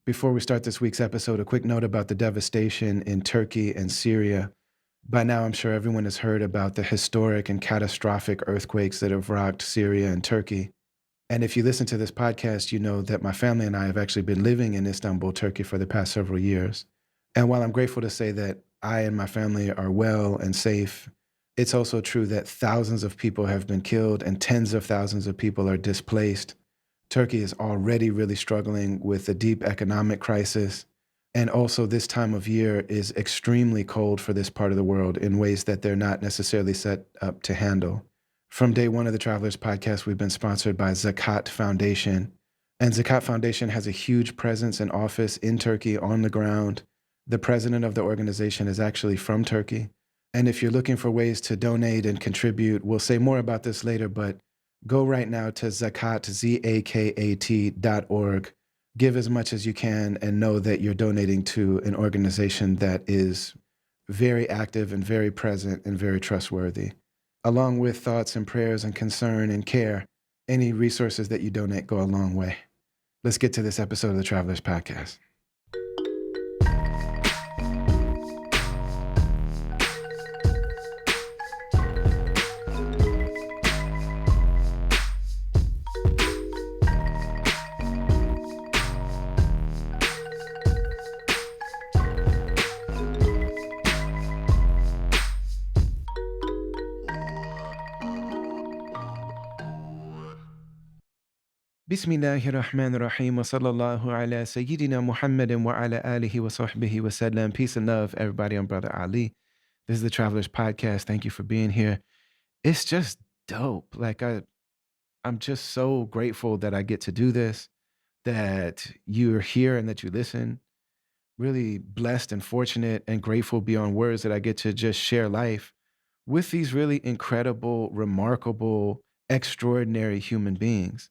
Before we start this week's episode, a quick note about the devastation in Turkey and Syria. By now, I'm sure everyone has heard about the historic and catastrophic earthquakes that have rocked Syria and Turkey. And if you listen to this podcast, you know that my family and I have actually been living in Istanbul, Turkey for the past several years. And while I'm grateful to say that I and my family are well and safe, it's also true that thousands of people have been killed and tens of thousands of people are displaced. Turkey is already really struggling with a deep economic crisis. And also, this time of year is extremely cold for this part of the world in ways that they're not necessarily set up to handle. From day one of the Travelers podcast, we've been sponsored by Zakat Foundation. And Zakat Foundation has a huge presence and office in Turkey on the ground. The president of the organization is actually from Turkey. And if you're looking for ways to donate and contribute, we'll say more about this later, but go right now to Zakat, ZAKAT.org. Give as much as you can and know that you're donating to an organization that is very active and very present and very trustworthy. Along with thoughts and prayers and concern and care, any resources that you donate go a long way. Let's get to this episode of the Travelers Podcast. Bismillahir Rahmanir Rahim wa sallallahu ala Sayyidina Muhammadin wa ala alihi wa sahbihi wa sallam. Peace and love, everybody. I'm Brother Ali. This is the Travelers Podcast. Thank you for being here. It's just dope. I'm just so grateful that I get to do this, that you're here and that you listen. Really blessed and fortunate and grateful beyond words that I get to just share life with these really incredible, remarkable, extraordinary human beings.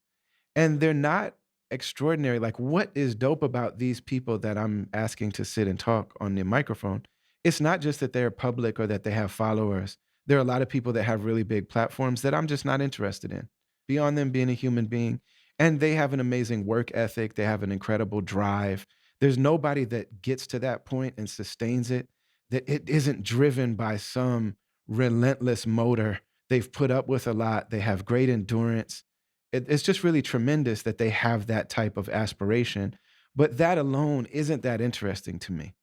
And they're not extraordinary. Like, what is dope about these people that I'm asking to sit and talk on the microphone? It's not just that they're public or that they have followers. There are a lot of people that have really big platforms that I'm just not interested in, beyond them being a human being. And they have an amazing work ethic. They have an incredible drive. There's nobody that gets to that point and sustains it, that it isn't driven by some relentless motor. They've put up with a lot. They have great endurance. It's just really tremendous that they have that type of aspiration. But that alone isn't that interesting to me.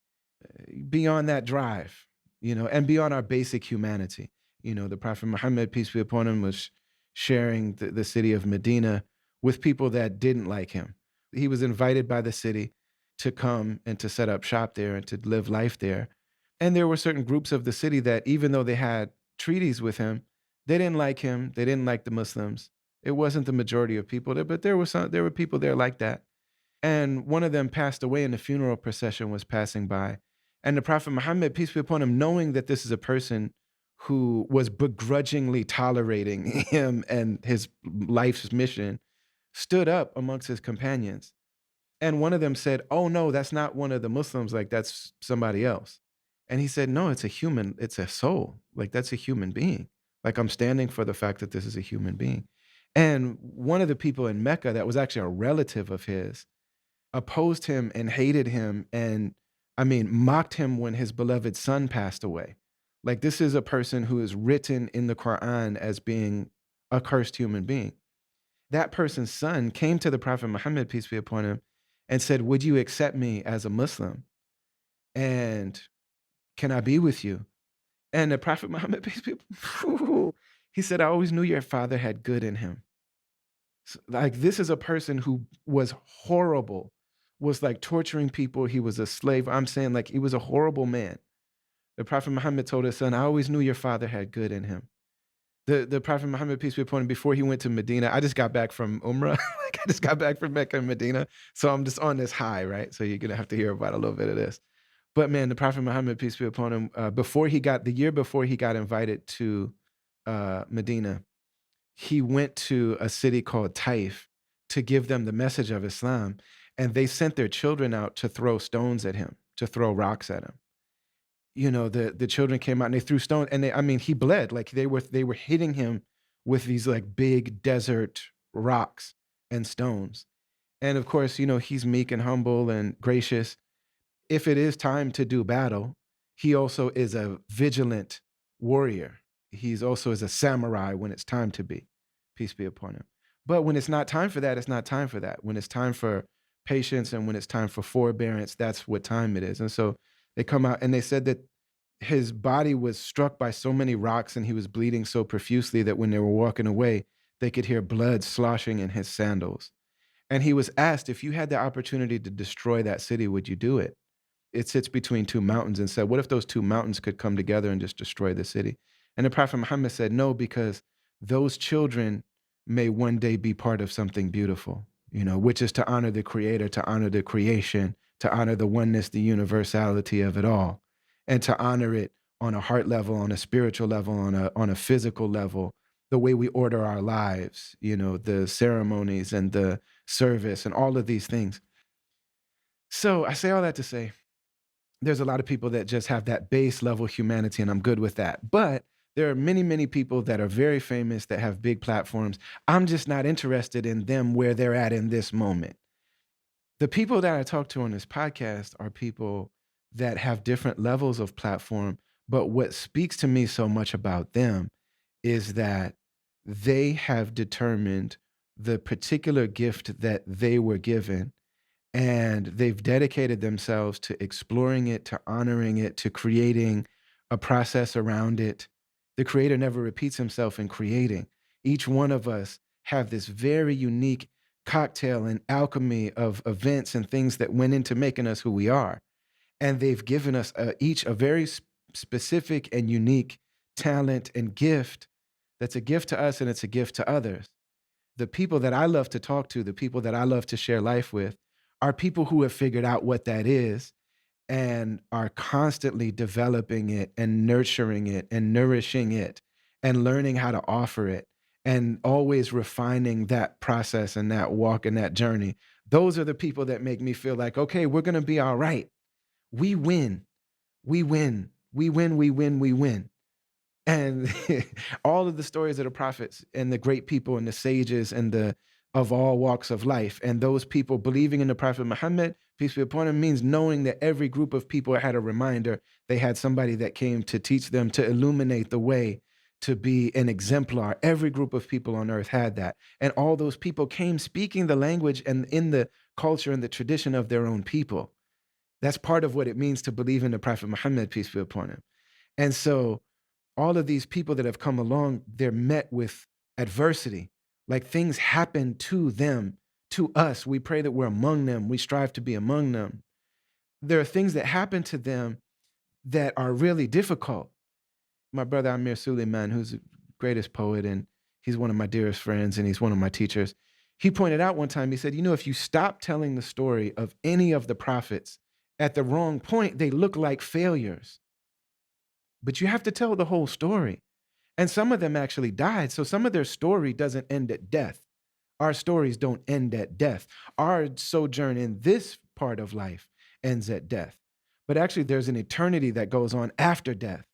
Beyond that drive, and beyond our basic humanity. The Prophet Muhammad, peace be upon him, was sharing the city of Medina with people that didn't like him. He was invited by the city to come and to set up shop there and to live life there. And there were certain groups of the city that, even though they had treaties with him, they didn't like him. They didn't like the Muslims. It wasn't the majority of people there, but there were people there like that. And one of them passed away and the funeral procession was passing by. And the Prophet Muhammad, peace be upon him, knowing that this is a person who was begrudgingly tolerating him and his life's mission, stood up amongst his companions. And one of them said, "Oh no, that's not one of the Muslims, like that's somebody else." And he said, "No, it's a human, it's a soul. Like that's a human being. Like I'm standing for the fact that this is a human being." And one of the people in Mecca that was actually a relative of his opposed him and hated him and, mocked him when his beloved son passed away. Like, this is a person who is written in the Quran as being a cursed human being. That person's son came to the Prophet Muhammad, peace be upon him, and said, "Would you accept me as a Muslim? And can I be with you?" And the Prophet Muhammad, peace be upon him, he said, "I always knew your father had good in him." Like, this is a person who was horrible, was like torturing people. He was a slave. I'm saying, like, he was a horrible man. The Prophet Muhammad told his son, "I always knew your father had good in him." The Prophet Muhammad, peace be upon him, before he went to Medina, I just got back from Umrah. Like, I just got back from Mecca and Medina. So I'm just on this high, right? So you're going to have to hear about a little bit of this. But man, the Prophet Muhammad, peace be upon him, the year before he got invited to Medina, he went to a city called Taif to give them the message of Islam. And they sent their children out to throw stones at him, to throw rocks at him. The children came out and they threw stones and he bled. Like they were hitting him with these like big desert rocks and stones. And of course, he's meek and humble and gracious. If it is time to do battle, he also is a vigilant warrior. He's also is a samurai when it's time to be. Peace be upon him. But when it's not time for that, it's not time for that. When it's time for patience and when it's time for forbearance, that's what time it is. And so they come out and they said that his body was struck by so many rocks and he was bleeding so profusely that when they were walking away, they could hear blood sloshing in his sandals. And he was asked, if you had the opportunity to destroy that city, would you do it? It sits between two mountains, and said, what if those two mountains could come together and just destroy the city? And the Prophet Muhammad said, no, because those children may one day be part of something beautiful, which is to honor the creator, to honor the creation, to honor the oneness, the universality of it all, and to honor it on a heart level, on a spiritual level, on a physical level, the way we order our lives, the ceremonies and the service and all of these things. So I say all that to say, there's a lot of people that just have that base level humanity, and I'm good with that. But there are many, many people that are very famous that have big platforms. I'm just not interested in them where they're at in this moment. The people that I talk to on this podcast are people that have different levels of platform. But what speaks to me so much about them is that they have determined the particular gift that they were given, and they've dedicated themselves to exploring it, to honoring it, to creating a process around it. The creator never repeats himself in creating. Each one of us have this very unique cocktail and alchemy of events and things that went into making us who we are. And they've given us each a very specific and unique talent and gift that's a gift to us and it's a gift to others. The people that I love to talk to, the people that I love to share life with, are people who have figured out what that is and are constantly developing it and nurturing it and nourishing it and learning how to offer it and always refining that process and that walk and that journey. Those are the people that make me feel like, okay, we're going to be all right. We win. We win. We win. We win. We win. And all of the stories of the prophets and the great people and the sages and the of all walks of life, and those people believing in the Prophet Muhammad, peace be upon him, means knowing that every group of people had a reminder. They had somebody that came to teach them, to illuminate the way, to be an exemplar. Every group of people on earth had that. And all those people came speaking the language and in the culture and the tradition of their own people. That's part of what it means to believe in the Prophet Muhammad, peace be upon him. And so all of these people that have come along, they're met with adversity. Like things happen to them, to us. We pray that we're among them. We strive to be among them. There are things that happen to them that are really difficult. My brother Amir Suleiman, who's the greatest poet, and he's one of my dearest friends, and he's one of my teachers. He pointed out one time, he said, if you stop telling the story of any of the prophets at the wrong point, they look like failures. But you have to tell the whole story. And some of them actually died. So some of their story doesn't end at death. Our stories don't end at death. Our sojourn in this part of life ends at death. But actually, there's an eternity that goes on after death,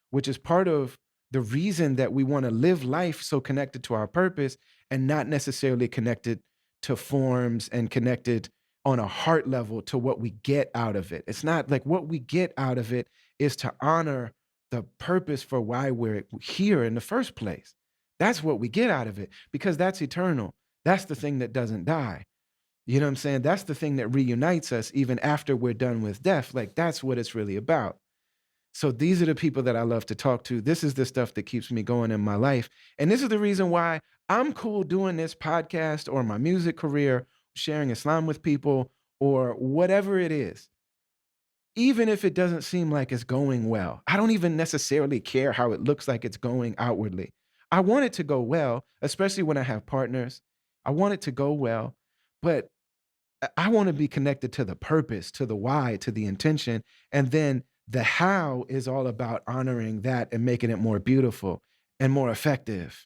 which is part of the reason that we want to live life so connected to our purpose and not necessarily connected to forms and connected on a heart level to what we get out of it. It's not like what we get out of it is to honor the purpose for why we're here in the first place. That's what we get out of it, because that's eternal. That's the thing that doesn't die. You know what I'm saying? That's the thing that reunites us even after we're done with death. Like that's what it's really about. So these are the people that I love to talk to. This is the stuff that keeps me going in my life. And this is the reason why I'm cool doing this podcast or my music career, sharing Islam with people or whatever it is. Even if it doesn't seem like it's going well, I don't even necessarily care how it looks like it's going outwardly. I want it to go well, especially when I have partners. I want it to go well, but I want to be connected to the purpose, to the why, to the intention. And then the how is all about honoring that and making it more beautiful and more effective.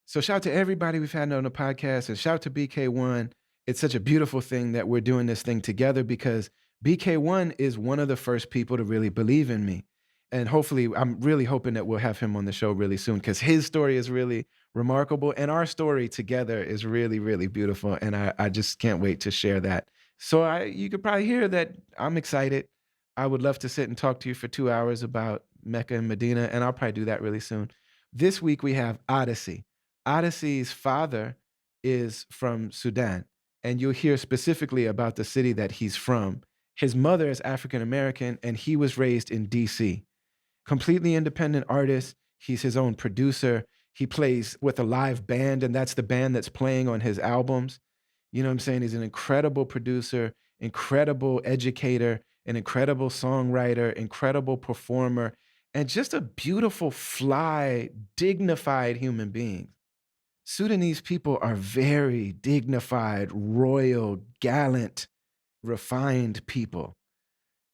So shout out to everybody we've had on the podcast, and shout out to BK1. It's such a beautiful thing that we're doing this thing together, because BK1 is one of the first people to really believe in me. And hopefully, I'm really hoping that we'll have him on the show really soon because his story is really remarkable. And our story together is really, really beautiful. And I just can't wait to share that. So you could probably hear that I'm excited. I would love to sit and talk to you for 2 hours about Mecca and Medina, and I'll probably do that really soon. This week we have Odyssey. Odyssey's father is from Sudan, and you'll hear specifically about the city that he's from. His mother is African American, and he was raised in DC. Completely independent artist. He's his own producer. He plays with a live band, and that's the band that's playing on his albums. You know what I'm saying? He's an incredible producer, incredible educator, an incredible songwriter, incredible performer, and just a beautiful, fly, dignified human being. Sudanese people are very dignified, royal, gallant, refined people.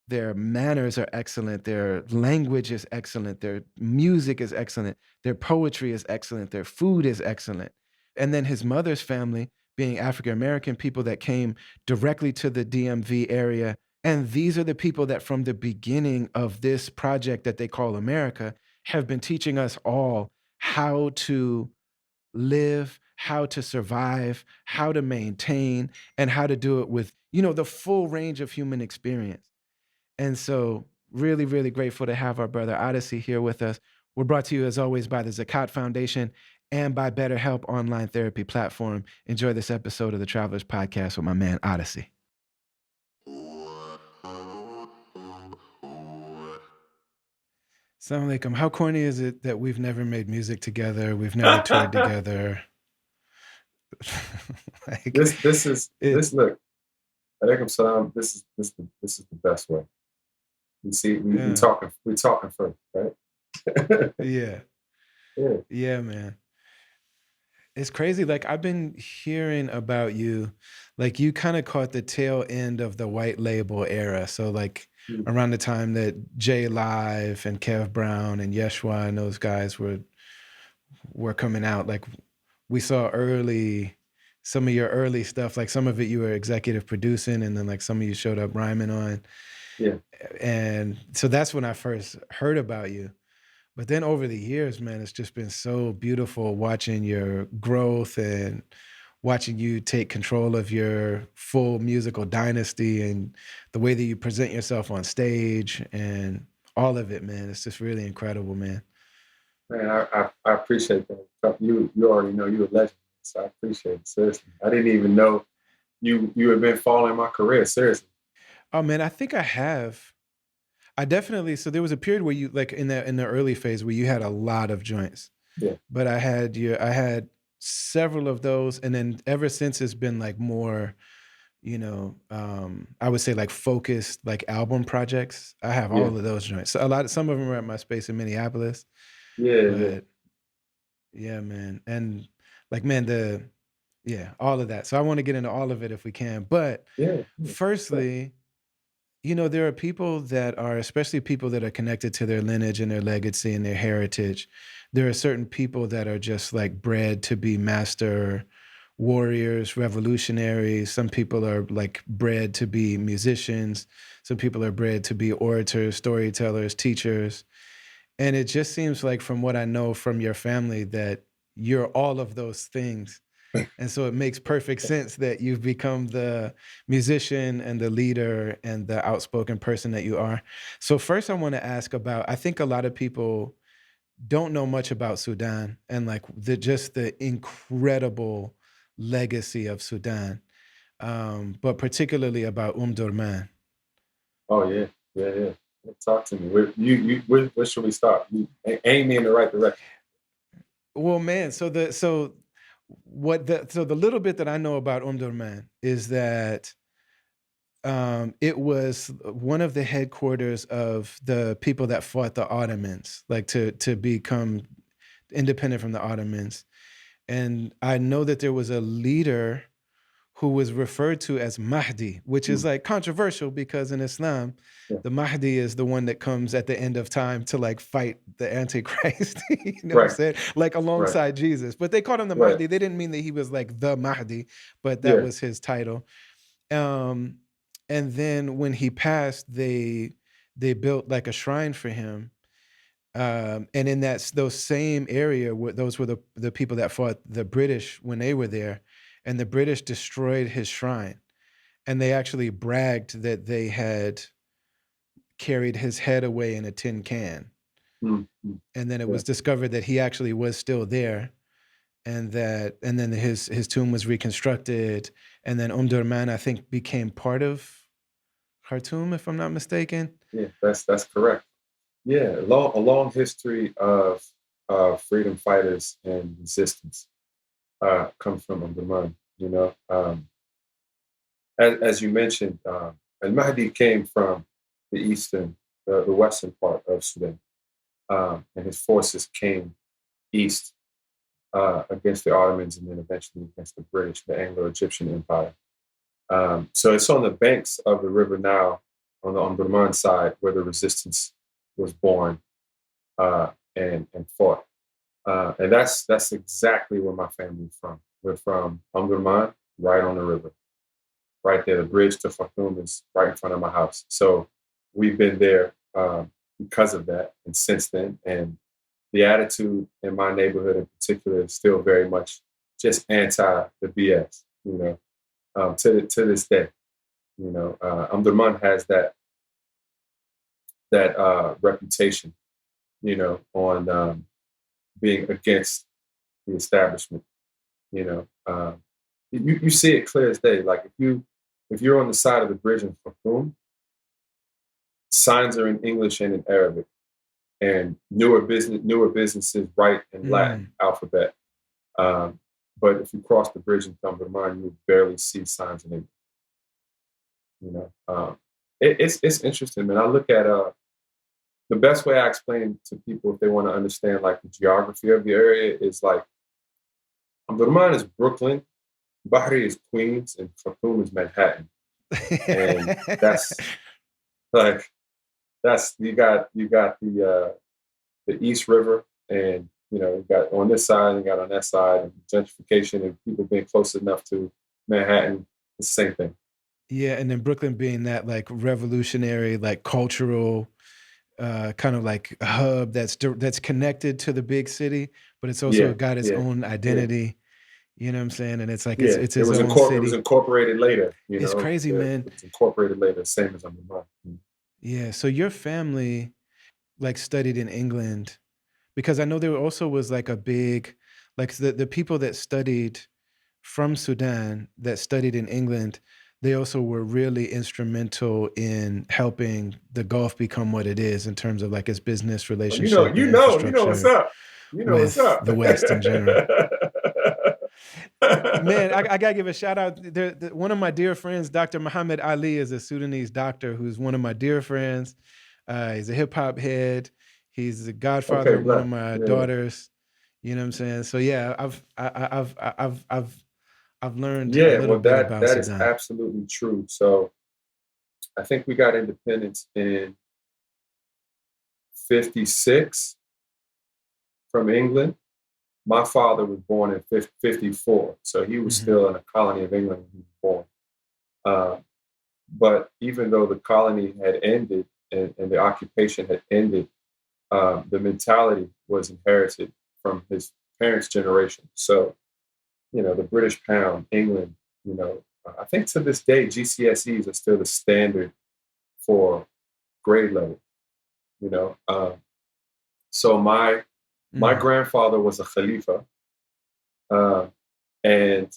Their manners are excellent. Their language is excellent. Their music is excellent. Their poetry is excellent. Their food is excellent. And then his mother's family, being African American people that came directly to the DMV area. And these are the people that, from the beginning of this project that they call America, have been teaching us all how to live, how to survive, how to maintain, and how to do it with, the full range of human experience. And so, really, really grateful to have our brother Odyssey here with us. We're brought to you, as always, by the Zakat Foundation and by BetterHelp online therapy platform. Enjoy this episode of the Travelers Podcast with my man Odyssey. Assalamu alaikum. How corny is it that we've never made music together? We've never toured together. Look, alaikum salam. This is the best way. You see, we talking first, right? Yeah. Yeah, man. It's crazy. Like, I've been hearing about you, like you kind of caught the tail end of the white label era. So like around the time that J Live and Kev Brown and Yeshua and those guys were coming out, like we saw some of your early stuff, like some of it you were executive producing, and then like some of you showed up rhyming on. Yeah. And so that's when I first heard about you. But then over the years, man, it's just been so beautiful watching your growth and watching you take control of your full musical dynasty and the way that you present yourself on stage and all of it, man. It's just really incredible, man. Man, I appreciate that. You already know you're a legend, so I appreciate it. Seriously. I didn't even know you had been following my career, seriously. Oh man, I think I have. I definitely, so there was a period where you, like in the early phase where you had a lot of joints. Yeah. But I had several of those, and then ever since it's been like more, I would say like focused like album projects. I have all of those joints. So some of them are at my space in Minneapolis. Yeah. Yeah, man. And like, man, all of that. So I want to get into all of it if we can. But firstly, there are people that are, especially people that are connected to their lineage and their legacy and their heritage. There are certain people that are just like bred to be master warriors, revolutionaries. Some people are like bred to be musicians. Some people are bred to be orators, storytellers, teachers. And it just seems like, from what I know from your family, that you're all of those things. And so it makes perfect sense that you've become the musician and the leader and the outspoken person that you are. So first I want to ask about, I think a lot of people don't know much about Sudan and like just the incredible legacy of Sudan, but particularly about Durman. Oh yeah. Talk to me. Where should we start? You aim me in the right direction. Well, man, so the little bit that I know about Durman is that it was one of the headquarters of the people that fought the Ottomans, like to become independent from the Ottomans. And I know that there was a leader who was referred to as Mahdi, which is like controversial because in Islam, the Mahdi is the one that comes at the end of time to like fight the Antichrist, you know what I'm saying? Like alongside Jesus. But they called him the Mahdi. They didn't mean that he was like the Mahdi, but that was his title. And then when he passed, they built like a shrine for him. And in those same area, those were the people that fought the British when they were there, and the British destroyed his shrine, and they actually bragged that they had carried his head away in a tin can, Mm-hmm. and then it Yeah. was discovered that he actually was still there, and then his tomb was reconstructed, and then Omdurman, I think, became part of Khartoum, if I'm not mistaken. Yeah, that's correct. Yeah, a long history of freedom fighters and resistance comes from Omdurman. You know, as you mentioned, Al Mahdi came from the the western part of Sudan, and his forces came east against the Ottomans and then eventually against the British, the Anglo-Egyptian Empire. So it's on the banks of the River Nile, on the Omdurman side, where the resistance was born and fought. And that's exactly where my family's from. We're from Omdurman, right on the river, right there. The bridge to Khartoum is right in front of my house. So we've been there because of that, and since then. And the attitude in my neighborhood in particular is still very much just anti the BS. To this day. Omdurman has that reputation, on being against the establishment. You know, you see it clear as day. Like if you're on the side of the bridge in Khartoum, signs are in English and in Arabic, and newer businesses write in Latin Mm. alphabet. Um, but if you cross the bridge in Omdurman, you barely see signs in English. You know, it's interesting, man. I look at the best way I explain to people if they want to understand like the geography of the area is like Omdurman is Brooklyn, Bahri is Queens, and Khartoum is Manhattan, and that's like you got the East River, and you got on this side and you got on that side, and gentrification and people being close enough to Manhattan. It's the same thing. Yeah, and then Brooklyn being that like revolutionary, like cultural, kind of like hub that's connected to the big city, but it's also Yeah, got its yeah, own yeah. identity. You know what I'm saying? And it's like Yeah, it's it his was own it was city. incorporated later. It's crazy, It man. was incorporated later, same as Undermine. Yeah. So your family like studied in England because I know there also was like a big, like the people that studied from Sudan that studied in England, they also were really instrumental in helping the Gulf become what it is in terms of like its business Well, relationship and you know what's infrastructure up. You know what's with up. the West in general. Man, I gotta give a shout out. One of my dear friends, Dr. Muhammad Ali, is a Sudanese doctor who's one of my dear friends. He's a hip hop head. He's the godfather Okay, of one of black. my Yeah, daughters. You know what I'm saying? So yeah, I've learned a yeah. little Well, bit about that is Sudan. absolutely true. So I think we got independence in '56 from England. My father was born in '54, so he was Hmm. still in a colony of England when he was born. Uh, but even though the colony had ended and the occupation had ended, the mentality was inherited from his parents' generation. So, the British pound, England, I think to this day, GCSEs are still the standard for grade level, you know. So my Mm. grandfather was a Khalifa, uh, and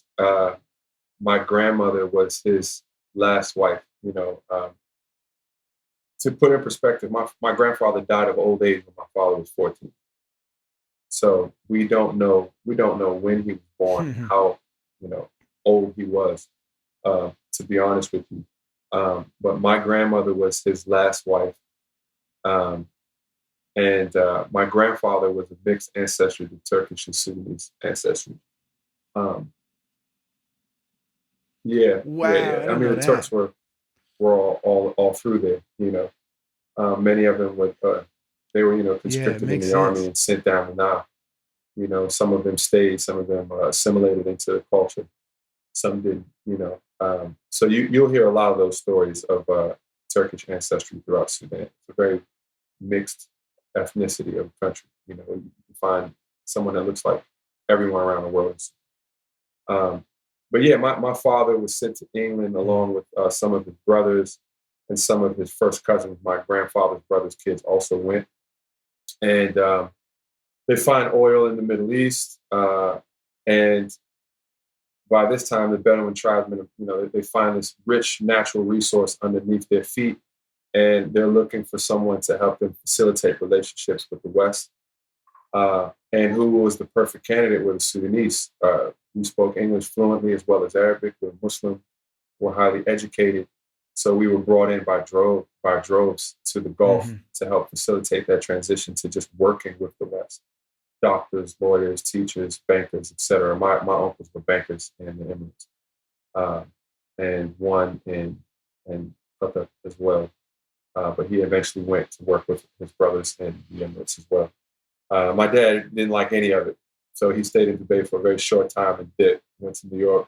my grandmother was his last wife, to put in perspective, my grandfather died of old age when my father was 14. So we don't know when he was born and how old he was. To be honest with you, but my grandmother was his last wife, um, and my grandfather was a mixed ancestry, the Turkish and Sudanese ancestry. Um, yeah, yeah, Wow, yeah. I I didn't mean, know the Turks that. were all through there. Many of them were they were Yeah, it conscripted in makes the army sense. and sent down the Nile. Some of them stayed, some of them assimilated into the culture, some didn't. So you'll hear a lot of those stories of Turkish ancestry throughout Sudan. It's a very mixed ethnicity of the country. You know, you can find someone that looks like everyone around the world. Um, but yeah, my father was sent to England Mm. along with some of his brothers and some of his first cousins. My grandfather's brother's kids also went, and they find oil in the Middle East. And by this time, the Bedouin tribesmen, you know, they find this rich natural resource underneath their feet, and they're looking for someone to help them facilitate relationships with the West. And who was the perfect candidate were the Sudanese, who spoke English fluently as well as Arabic. Were Muslim, were highly educated. So we were brought in by droves to the Gulf Mhm. to help facilitate that transition to just working with the West. Doctors, lawyers, teachers, bankers, etc. My uncles were bankers in the Emirates, uh, and one in Qatar as well. But he eventually went to work with his brothers in the Emirates as well. My dad didn't like any of it, so he stayed in Dubai for a very short time and went to New York.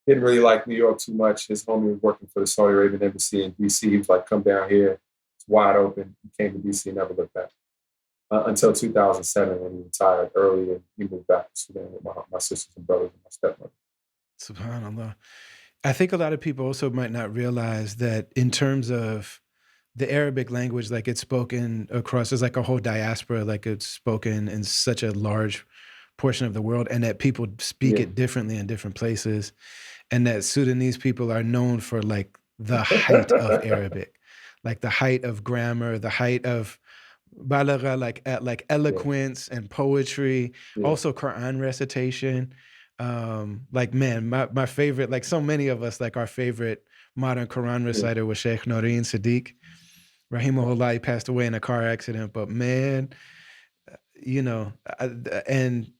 Didn't really like New York too much. His homie was working for the Saudi Arabian embassy in DC. He was like, "Come down here, it's wide open." He came to DC, never looked back until 2007 when he retired early and he moved back to Sudan with my sisters and brothers and my stepmother. Subhanallah. I think a lot of people also might not realize that in terms of the Arabic language, like it's spoken across, there's like a whole diaspora, like it's spoken in such a large portion of the world, and that people speak Yeah. it differently in different places, and that Sudanese people are known for like the height of Arabic, like the height of grammar, the height of balagha, like Yeah, eloquence and poetry, yeah, also Quran recitation. Like man, my favorite, like so many of us, like our favorite modern Quran yeah, reciter was Sheikh Noreen Sadiq. Rahimahullah, he passed away in a car accident, but man, you know, and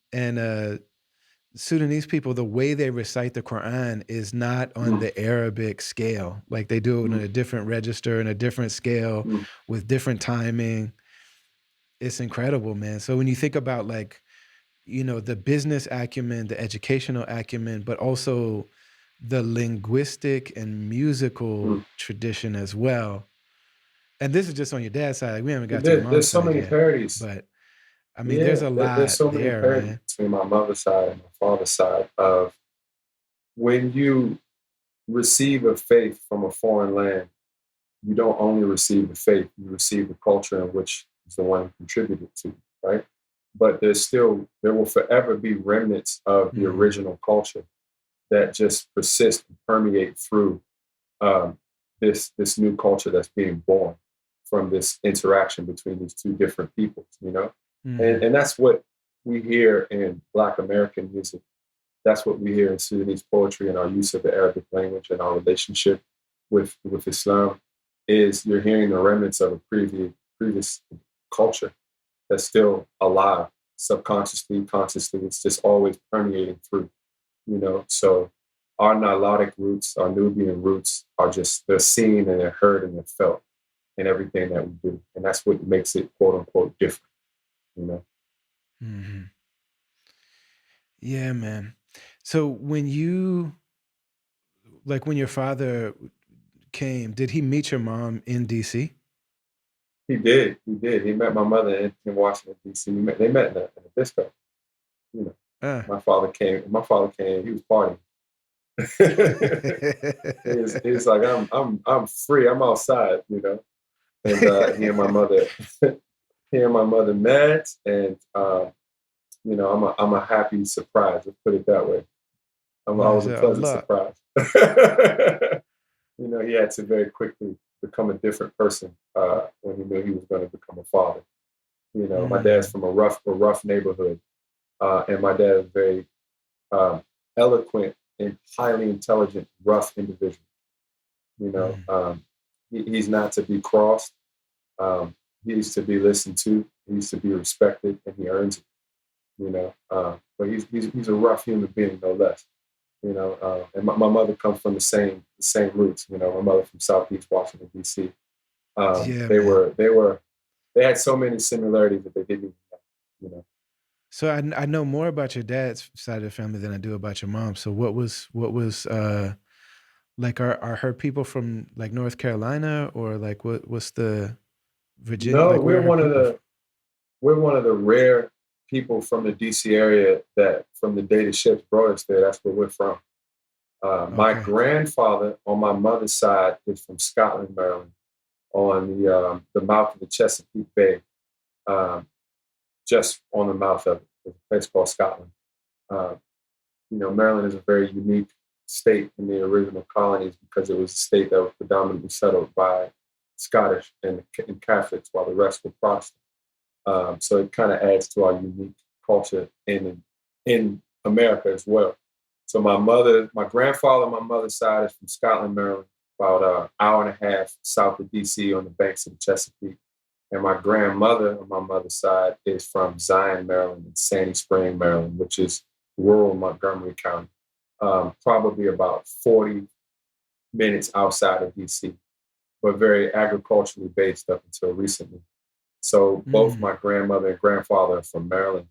Sudanese people, the way they recite the Quran is not on mm, the Arabic scale. Like they do it in mm, a different register, in a different scale, mm, with different timing. It's incredible, man. So when you think about like, you know, the business acumen, the educational acumen, but also the linguistic and musical mm. tradition as well. And this is just on your dad's side. Like, we haven't got to your mom's There's so side many yet. parodies. But I mean, there's Yeah, a there's lot so many there, parodies man. between my mother's side and my father's side of when you receive a faith from a foreign land, you don't only receive the faith, you receive the culture in which is the one who contributed to, right? But there will forever be remnants of the Mhm. original culture that just persist and permeate through um, this new culture that's being born from this interaction between these two different peoples, you know? Mhm. And that's what we hear in Black American music. That's what we hear in Sudanese poetry and our use of the Arabic language and our relationship with Islam is you're hearing the remnants of a previous culture that's still alive subconsciously, consciously. It's just always permeating through, you know. So our Nilotic roots, our Nubian roots are just they're seen and they're heard and they're felt in everything that we do. And that's what makes it quote unquote different, you know. Mhm. Yeah, man. So when you like when your father came, did he meet your mom in DC? He did. He did. He met my mother in Washington, D.C. They met in a disco. You know, Ah. my father came. My father came. He was partying. He's like, I'm free. I'm outside. You know, and he and my mother met, and you know, I'm a happy surprise. Let's put it that way. I was a pleasant MashaAllah. surprise. You know, he had to very quickly become a different person when he knew he was going to become a father. You know, my dad's Mm. from a rough neighborhood, and my dad is very um, eloquent and highly intelligent, rough individual. You know, Mm. he's not to be crossed. He needs to be listened to. He needs to be respected, and he earns it. You know, but he's a rough human being, no less. You know, and my mother comes from the same roots. You know, my mother from Southeast Washington D.C. Yeah, They man. they had so many similarities that they didn't even know. You know. So I know more about your dad's side of the family than I do about your mom. So what was like are her people from like North Carolina or like what's the Virginia, No, like where we're are her one of people from? we're one of the rare people from the DC area that from the day the ships brought us there, that's where we're from. My Okay. grandfather on my mother's side is from Scotland, Maryland, on the mouth of the Chesapeake Bay, um, just on the mouth of it. There's a place called Scotland. Uh, Maryland is a very unique state in the original colonies because it was a state that was predominantly settled by Scottish and Catholics, while the rest were Protestant. So it kind of adds to our unique culture in America as well. So my grandfather on my mother's side is from Scotland, Maryland, about an hour and a half south of DC on the banks of the Chesapeake. And my grandmother on my mother's side is from Zion, Maryland, and Sandy Spring, Maryland, which is rural Montgomery County, probably about 40 minutes outside of DC, but very agriculturally based up until recently. So both Mm. my grandmother and grandfather are from Maryland,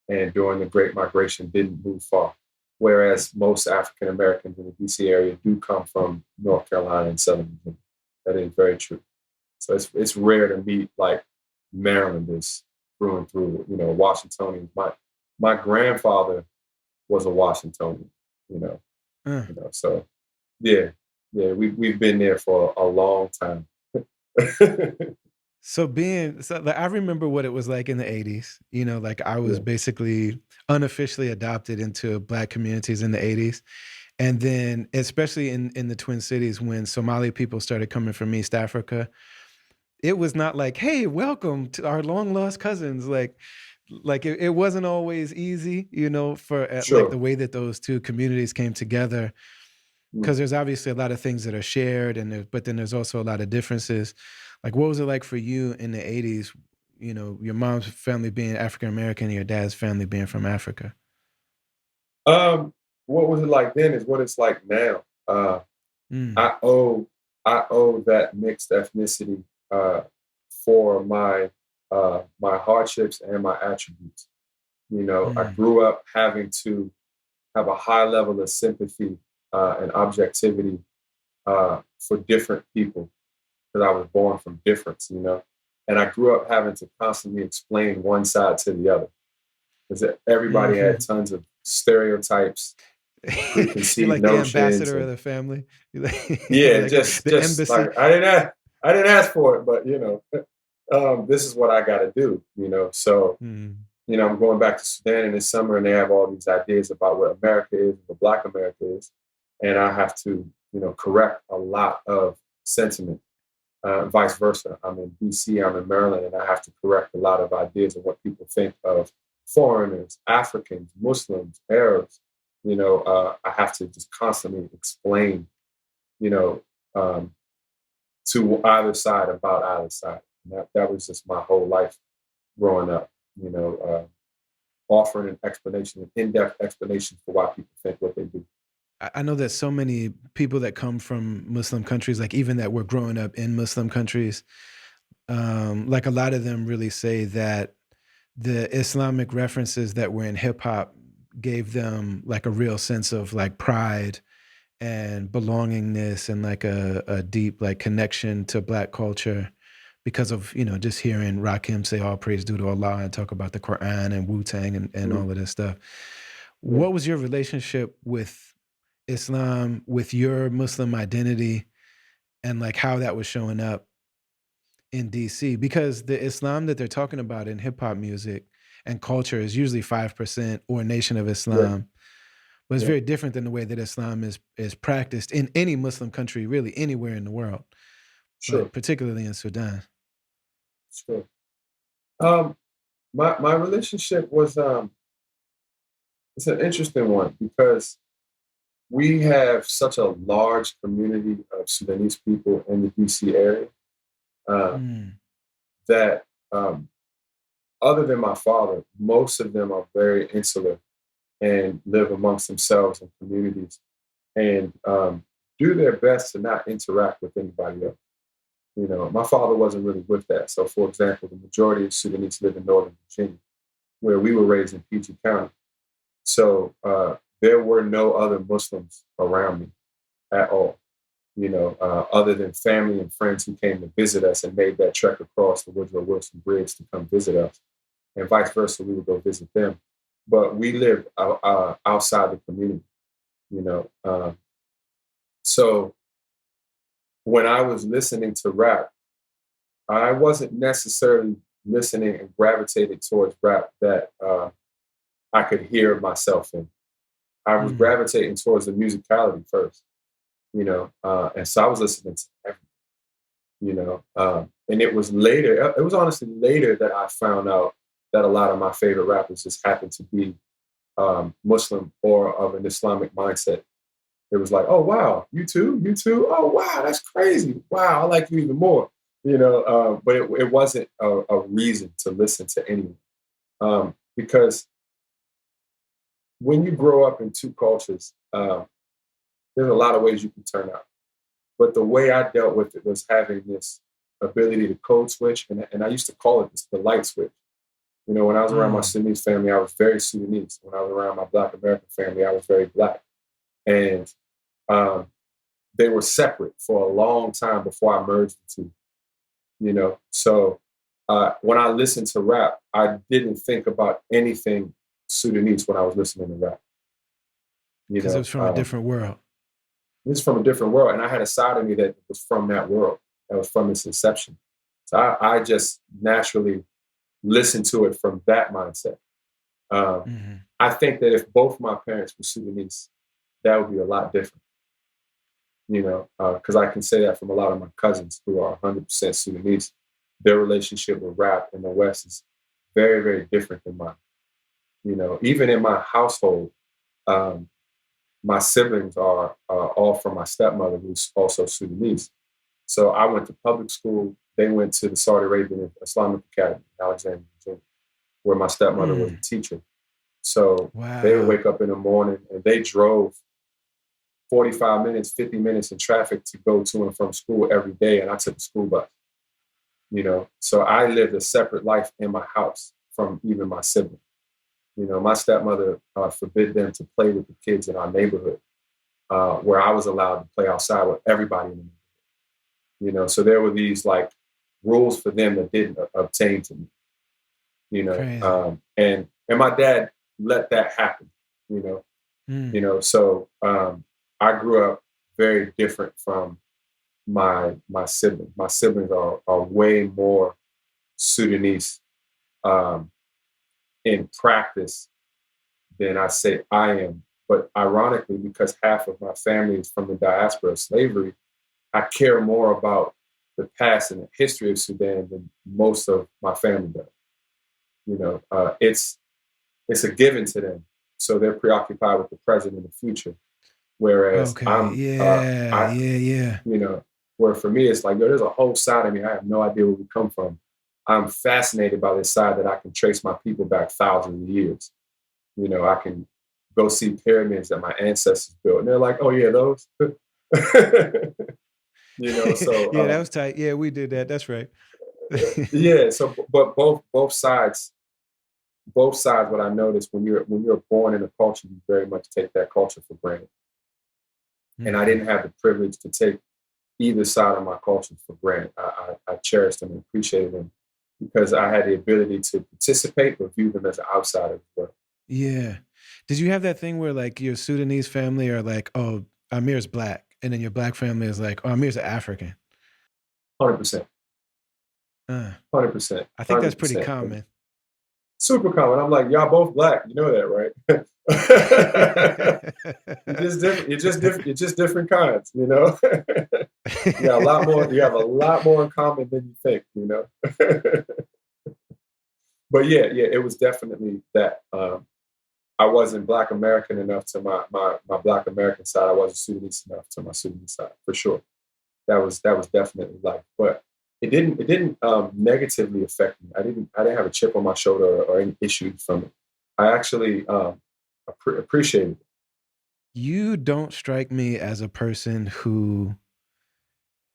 and during the Great Migration didn't move far. Whereas most African Americans in the DC area do come from North Carolina and Southern Virginia. That is very true. So it's rare to meet like Marylanders through and through. Washingtonians. My grandfather was a Washingtonian. You know, Uh. So yeah, we've been there for a long time. Like, I remember what it was like in the 80s. Like I was Yeah, basically unofficially adopted into Black communities in the 80s. And then especially in the Twin Cities when Somali people started coming from East Africa, it was not like, "Hey, welcome to our long lost cousins." Like it wasn't always easy, for like the sure. way that those two communities came together. Mm. Because there's obviously a lot of things that are shared, but then there's also a lot of differences. Like, what was it like for you in the '80s? Your mom's family being African American, and your dad's family being from Africa. Um, what was it like then is what it's like now. Mm, I owe I owe that mixed ethnicity for my hardships and my attributes. I mm, grew up having to have a high level of sympathy and objectivity for different people because I was born from difference. And I grew up having to constantly explain one side to the other because everybody had mhm. tons of stereotypes, You're preconceived like the notions, ambassador of and the family. You're yeah, like just the just embassy. like I didn't ask for it, but this is what I got to do. So Mm, I'm going back to Sudan in the summer, and they have all these ideas about what America is, what Black America is, and I have to correct a lot of sentiment. Vice versa. I'm in DC, I'm in Maryland, and I have to correct a lot of ideas of what people think of foreigners, Africans, Muslims, Arabs. I have to just constantly explain, you know, um, to either side about either side. And that was just my whole life growing up, offering an explanation, an in depth explanation for why people think what they do. I know that so many people that come from Muslim countries, like even that were growing up in Muslim countries, like a lot of them really say that the Islamic references that were in hip hop gave them like a real sense of like pride and belongingness and like a deep like connection to Black culture because of just hearing Rakim say all praise due to Allah and talk about the Quran and Wu Tang and Mm, all of this stuff. yeah. What was your relationship with Islam, with your Muslim identity, and like how that was showing up in DC? Because the Islam that they're talking about in hip hop music and culture is usually 5% or Nation of Yeah. Islam, but it's Yeah. very different than the way that Islam is practiced in any Muslim country, really anywhere in the world, Sure. but particularly in Sudan. Sure. Um, my relationship was it's an interesting one because we have such a large community of Sudanese people in the DC area uh, Mm, that, other than my father, most of them are very insular and live amongst themselves in communities and do their best to not interact with anybody else. My father wasn't really with that. So, for example, the majority of Sudanese live in Northern Virginia, where we were raised in PG County. So there were no other Muslims around me at all, other than family and friends who came to visit us and made that trek across the Woodrow Wilson Bridge to come visit us. and vice versa. We would go visit them, but we lived outside the community, you know. So when I was listening to rap, I wasn't necessarily listening and gravitated towards rap that I could hear myself in. I was Mm. gravitating towards the musicality first, and so I was listening to everything, and it was later. It was honestly later that I found out that a lot of my favorite rappers just happened to be Muslim or of an Islamic mindset. It was like, oh wow, you too. Oh wow, that's crazy. Wow, I like you even more. But it wasn't a reason to listen to anyone because when you grow up in two cultures, there's a lot of ways you can turn out. But the way I dealt with it was having this ability to code switch, and I used to call it the light switch. When I was around my Mm. Sudanese family, I was very Sudanese. When I was around my Black American family, I was very Black. And um, they were separate for a long time before I merged the two. So when I listened to rap, I didn't think about anything Sudanese when I was listening to rap. You Because it know, was from a um, different world. it's from a different world, and I had a side of me that was from that world, that was from its inception. So I just naturally listened to it from that mindset. Um, Hmm. I think that if both my parents were Sudanese, that would be a lot different. Because I can say that from a lot of my cousins who are 100% Sudanese. Their relationship with rap in the West is very, very different than mine. Even in my household, um, my siblings are all from my stepmother, who's also Sudanese. So I went to public school. They went to the Saudi Arabian Islamic Academy in Alexandria, Virginia, where my stepmother was a Mm. teacher. So they would Wow. wake up in the morning and they drove 45 minutes, 50 minutes in traffic to go to and from school every day. And I took the school bus. So I lived a separate life in my house from even my siblings. My stepmother forbid them to play with the kids in our neighborhood, where I was allowed to play outside with everybody in the neighborhood. So there were these like rules for them that didn't obtain to me. Crazy. And my dad let that happen. You know, Mm. So I grew up very different from my siblings. My siblings are way more Sudanese um, in practice than I say I am. But ironically, because half of my family is from the diaspora of slavery, I care more about the past and the history of Sudan than most of my family does. It's a given to them, so they're preoccupied with the present and the future. Whereas Okay. Yeah. I, Yeah. Yeah. you know, where for me it's like, yo, there's a whole side of me I have no idea where we come from. I'm fascinated by this side that I can trace my people back thousands of years. I can go see pyramids that my ancestors built, and they're like, oh yeah, those. So Yeah, that was tight. Yeah, we did that. That's right. yeah. So, but both sides. What I noticed when you're born in a culture, you very much take that culture for granted, and I Hmm. didn't have the privilege to take either side of my culture for granted. I cherished them and appreciated them because I had the ability to participate, but view them as an outsider as well. Yeah. Did you have that thing where like your Sudanese family are like, oh, Amir's black, and then your black family is like, oh, Amir's African? 100%, Uh, 100%, I think that's hundred pretty percent. common. Super common. I'm like, y'all both black. You know that, right? you're just different. You're just different. You're just different kinds. You got a lot more. You have a lot more in common than you think. But yeah, yeah, it was definitely that. I wasn't Black American enough to my Black American side. I wasn't Sudanese enough to my Sudanese side, for sure. That was definitely life. But it didn't negatively affect me. I didn't have a chip on my shoulder or any issues from it. I actually appreciated it. You don't strike me as a person who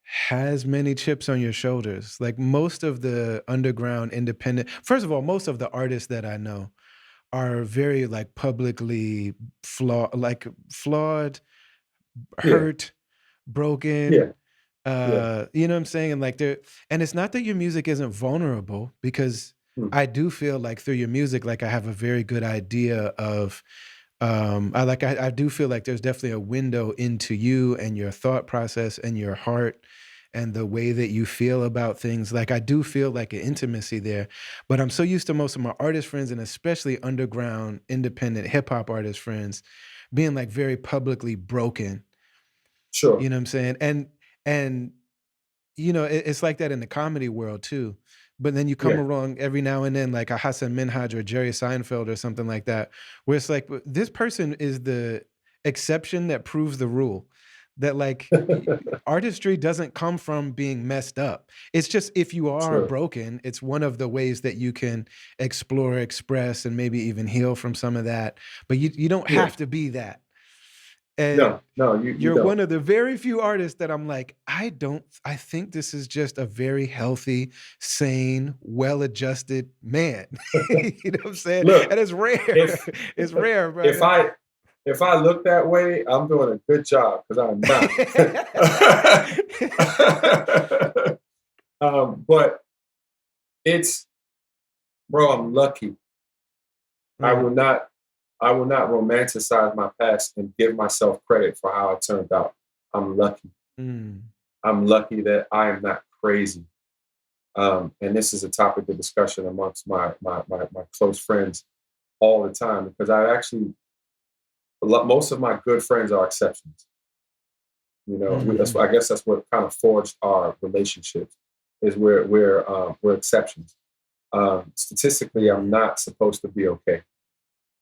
has many chips on your shoulders. Like most of the underground independent, first of all, most of the artists that I know are very like publicly flawed, Yeah, hurt, broken. yeah, yeah, You know what I'm saying? And like they're, and it's not that your music isn't vulnerable because Mm. I do feel like through your music, like I have a very good idea of I do feel like there's definitely a window into you and your thought process and your heart and the way that you feel about things. Like I do feel like an intimacy there, but I'm so used to most of my artist friends and especially underground independent hip hop artist friends being like very publicly broken. Sure. You know what I'm saying? And it's like that in the comedy world too. But then you come Yeah. along every now and then, like a Hassan Minhaj or Jerry Seinfeld or something like that, where it's like this person is the exception that proves the rule. That like artistry doesn't come from being messed up. It's just if you are Sure. broken, it's one of the ways that you can explore, express, and maybe even heal from some of that. But you don't Yeah. have to be that. And No, no, you you're don't. one of the very few artists that I'm like, I think this is just a very healthy, sane, well-adjusted man. You know what I'm saying? Look, And it's rare. if It's rare, if brother. I if I look that way, I'm doing a good job because I'm not. But it's, bro, I'm lucky. I Right. will not I will not romanticize my past and give myself credit for how it turned out. I'm lucky. Mm. I'm lucky that I am not crazy. And this is a topic of discussion amongst my close friends all the time because I actually most of my good friends are exceptions. You know, Mhm. I guess that's what kind of forged our relationships is we're exceptions. Statistically, I'm Mhm. not supposed to be okay.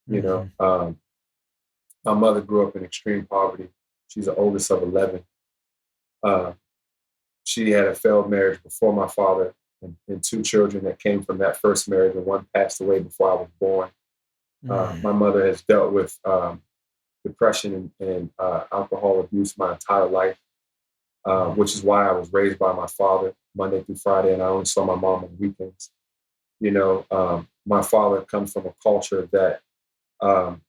You know, Mhm. my mother grew up in extreme poverty. She's the oldest of 11. Uh, she had a failed marriage before my father and two children that came from that first marriage, and one passed away before I was born. Mm. My mother has dealt with depression and alcohol abuse my entire life, Mm. which is why I was raised by my father Monday through Friday, and I only saw my mom on weekends. You know, my father comes from a culture that um,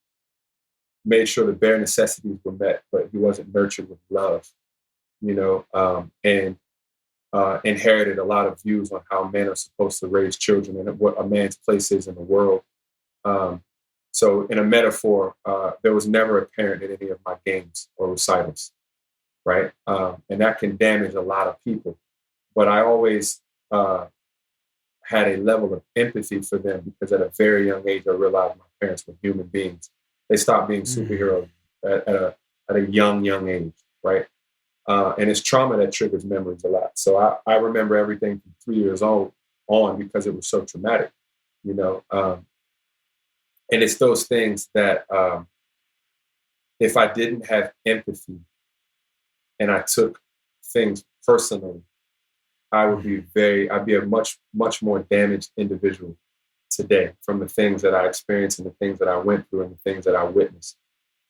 made sure the bare necessities were met, but he wasn't nurtured with love. You know, and inherited a lot of views on how men are supposed to raise children and what a man's place is in the world. Um, so, in a metaphor, there was never a parent in any of my games or recitals, right? And that can damage a lot of people. But I always uh, had a level of empathy for them because at a very young age, I realized my parents were human beings. They stopped being Mm. superheroes at a young age, right? And it's trauma that triggers memories a lot. So I remember everything from 3 years old on because it was so traumatic, you know. And it's those things that if I didn't have empathy and I took things personally, Mhm. I'd be a much more damaged individual today from the things that I experienced and the things that I went through and the things that I witnessed.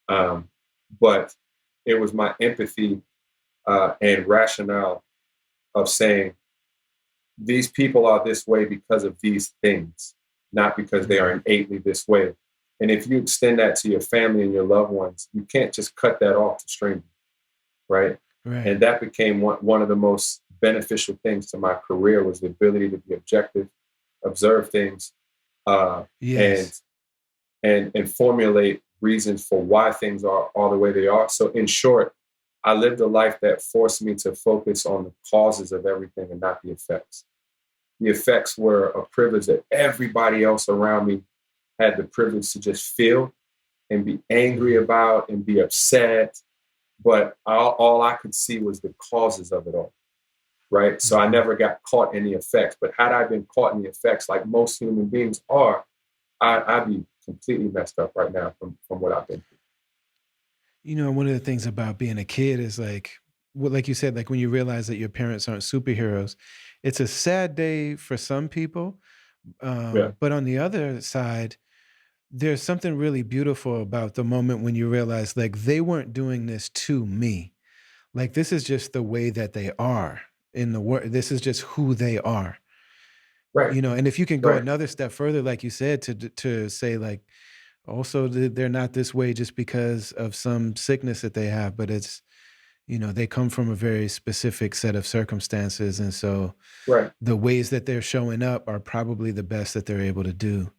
Um, but it was my empathy and rationale of saying, these people are this way because of these things, not because they are Mhm. innately this way. And if you extend that to your family and your loved ones, you can't just cut that off to strangers, right? Right. And that became one of the most beneficial things to my career was the ability to be objective, observe things, uh, and Yes. and formulate reasons for why things are the way they are. So in short, I lived a life that forced me to focus on the causes of everything and not the effects. The effects were a privilege that everybody else around me had the privilege to just feel and be angry Mhm. about and be upset. But all I could see was the causes of it all. Right. So I Mhm. never got caught in the effects. But had I been caught in the effects like most human beings are, I'd be completely messed up right now from what I've been through. One of the things about being a kid is like, well, like you said, like when you realize that your parents aren't superheroes, it's a sad day for some people. Yeah. But on the other side, there's something really beautiful about the moment when you realize like they weren't doing this to me. Like this is just the way that they are in the world. This is just who they are. Right. And if you can go Right. another step further, like you said, to say like also they're not this way just because of some sickness that they have, but They come from a very specific set of circumstances. And so Right. the ways that they're showing up are probably the best that they're able to do.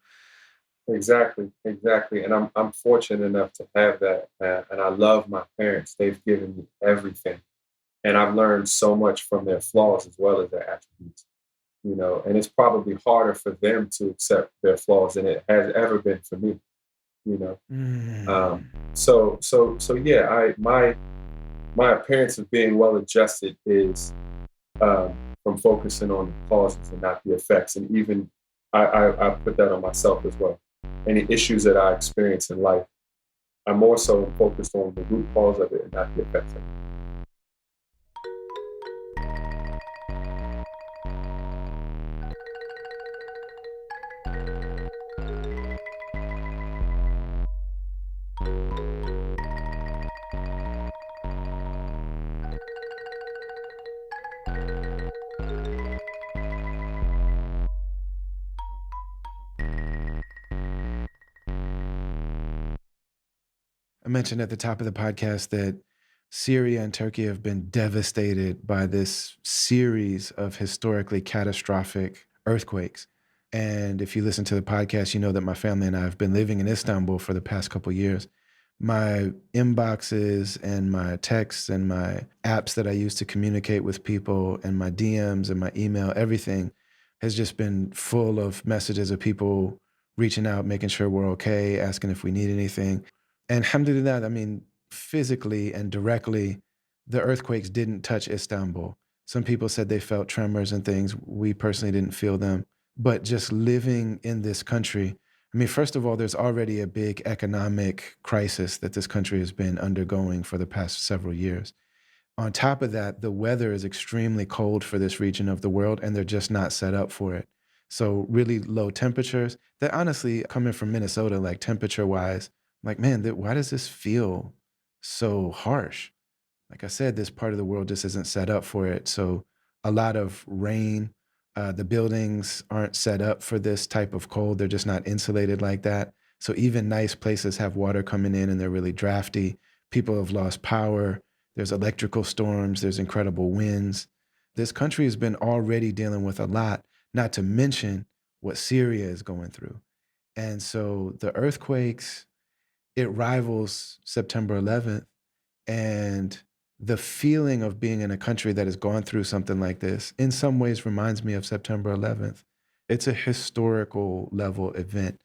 Exactly, exactly. And I'm fortunate enough to have that, and I love my parents. They've given me everything, and I've learned so much from their flaws as well as their attributes. And it's probably harder for them to accept their flaws than it has ever been for me. You know, Mm. so yeah. My appearance of being well adjusted is from focusing on the causes and not the effects, and even I put that on myself as well. Any issues that I experience in life, I'm more so focused on the root cause of it and not the effects of it. I mentioned at the top of the podcast that Syria and Turkey have been devastated by this series of historically catastrophic earthquakes. And if you listen to the podcast, you know that my family and I have been living in Istanbul for the past couple years. My inboxes and my texts and my apps that I use to communicate with people and my DMs and my email, everything has just been full of messages of people reaching out, making sure we're okay, asking if we need anything. And alhamdulillah, I mean, physically and directly, the earthquakes didn't touch Istanbul. Some people said they felt tremors and things. We personally didn't feel them. But just living in this country, I mean, first of all, there's already a big economic crisis that this country has been undergoing for the past several years. On top of that, the weather is extremely cold for this region of the world, and they're just not set up for it. So, really low temperatures that honestly, coming from Minnesota, like temperature wise, like, man, why does this feel so harsh? Like I said, this part of the world just isn't set up for it. So a lot of rain. The buildings aren't set up for this type of cold. They're just not insulated like that. So even nice places have water coming in and they're really drafty. People have lost power. There's electrical storms. There's incredible winds. This country has been already dealing with a lot, not to mention what Syria is going through. And so the earthquakes, it rivals September 11th, and the feeling of being in a country that has gone through something like this in some ways reminds me of September 11th. It's a historical level event.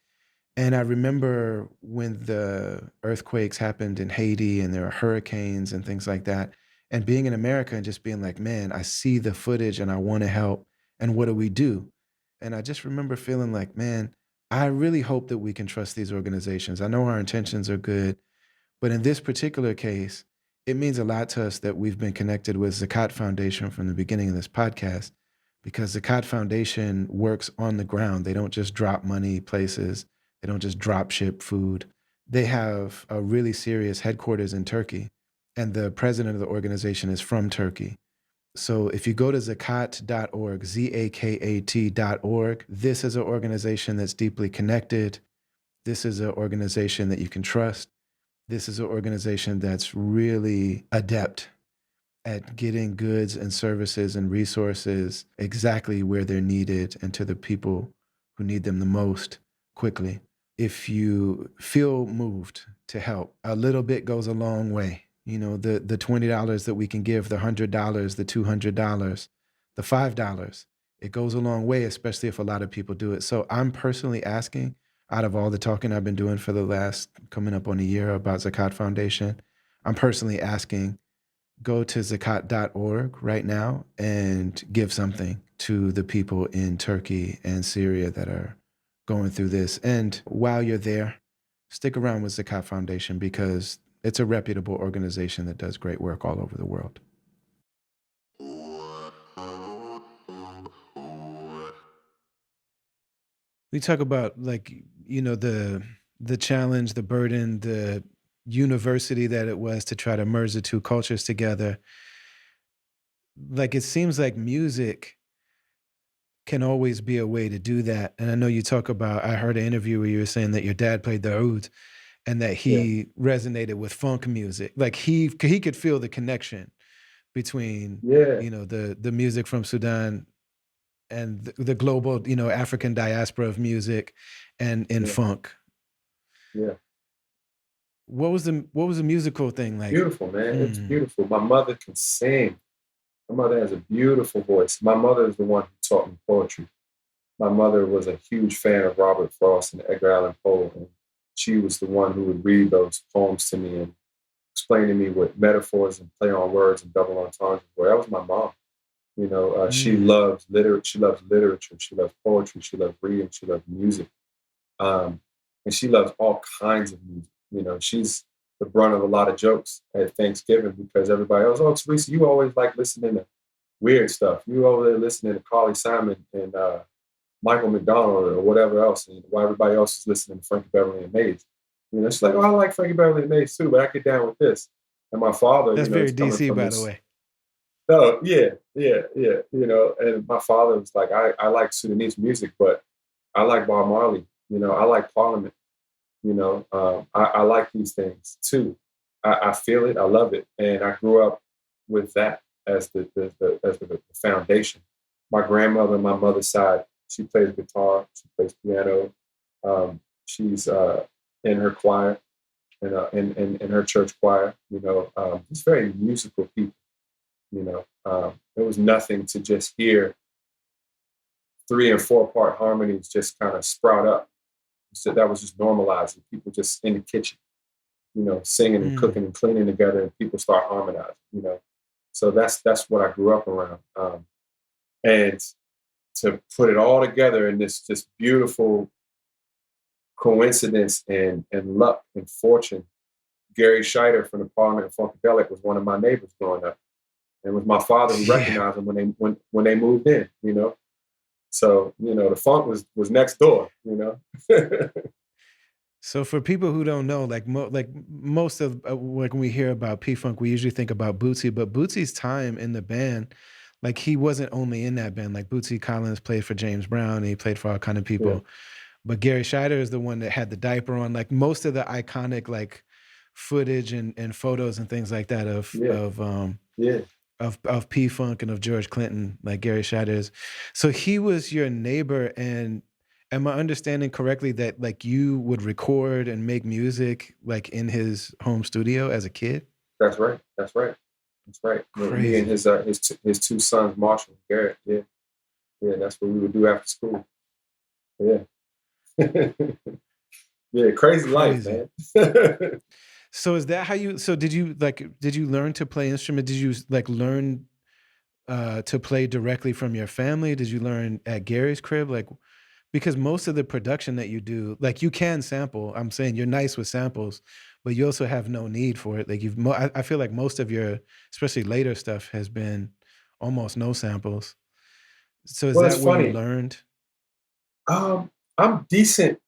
And I remember when the earthquakes happened in Haiti and there were hurricanes and things like that, and being in America and just being like, man, I see the footage and I want to help. And what do we do? And I just remember feeling like, man, I really hope that we can trust these organizations. I know our intentions are good, but in this particular case, it means a lot to us that we've been connected with Zakat Foundation from the beginning of this podcast, because Zakat Foundation works on the ground. They don't just drop money places, they don't just drop ship food. They have a really serious headquarters in Turkey, and the president of the organization is from Turkey. So if you go to zakat.org, zakat.org, this is an organization that's deeply connected. This is an organization that you can trust. This is an organization that's really adept at getting goods and services and resources exactly where they're needed and to the people who need them the most quickly. If you feel moved to help, a little bit goes a long way. The $20 that we can give, the $100, the $200, the $5, it goes a long way, especially if a lot of people do it. So I'm personally asking, out of all the talking I've been doing for the last coming up on a year about Zakat Foundation, I'm personally asking, go to zakat.org right now and give something to the people in Turkey and Syria that are going through this. And while you're there, stick around with Zakat Foundation because it's a reputable organization that does great work all over the world. We talk about like, the challenge, the burden, the university that it was to try to merge the two cultures together. Like it seems like music can always be a way to do that. And I know you talk about, I heard an interview where you were saying that your dad played the oud. and that yeah, he resonated with funk music. Like he could feel the connection between, yeah, the music from Sudan and the global, African diaspora of music and in yeah, funk. yeah. What was the musical thing like? Beautiful, man. It's Mm. beautiful. My mother can sing. My mother has a beautiful voice. My mother is the one who taught me poetry. My mother was a huge fan of Robert Frost and Edgar Allan Poe, and she was the one who would read those poems to me and explain to me what metaphors and play on words and double entendres were. That was my mom. She Mm. loves literature. She loves literature. She loves poetry. She loves reading. She loves music, um, and she loves all kinds of music. She's the brunt of a lot of jokes at Thanksgiving because everybody else, oh, Teresa, you always like listening to weird stuff. You over there listening to Carly Simon and Michael McDonald or whatever else, and while everybody else is listening to Frankie Beverly and Maze. She's like, oh, I like Frankie Beverly and Maze too, but I get down with this. And my father, That's is very coming DC, from by the this. way. Oh, yeah, yeah, yeah. And my father was like, I like Sudanese music, but I like Bob Marley. I like Parliament. I like these things too. I feel it. I love it, and I grew up with that as the foundation. My grandmother, on my mother's side, she plays guitar. She plays piano. She's in her choir, in her church choir. It's very musical people. It was nothing to just hear 3 and 4 part harmonies just kind of sprout up. So that was just normalizing. People just in the kitchen, singing and Mm. cooking and cleaning together, and people start harmonizing. So that's what I grew up around, and to put it all together in this just beautiful coincidence and luck and fortune. Gary Scheider from the Parliament of Funkadelic was one of my neighbors growing up. And it was my father who Yeah. recognized him when they moved in. So the funk was next door. So for people who don't know, like most of like when we hear about P Funk, we usually think about Bootsy, but Bootsy's time in the band, like he wasn't only in that band. Like Bootsy Collins played for James Brown, and he played for all kind of Yeah, people. But Gary Scheider is the one that had the diaper on. Like most of the iconic like footage and photos and things like that of yeah, of um yeah. of P Funk and of George Clinton, like Gary Scheider's. So he was your neighbor, and am I understanding correctly that like you would record and make music like in his home studio as a kid? That's right. That's right. That's right. Me and Crazy. his 2 sons, Marshall and Garrett. Yeah, yeah. That's what we would do after school. Yeah, yeah. Crazy life, Crazy. man. So is that how you so did you learn to play instrument? Did you like learn to play directly from your family? Did you learn at Gary's crib? Like because most of the production that you do, like you can sample. I'm saying you're nice with samples, but you also have no need for it. Like I feel like most of your, especially later stuff, has been almost no samples. So is Well, it's that where you funny. learned? I'm decent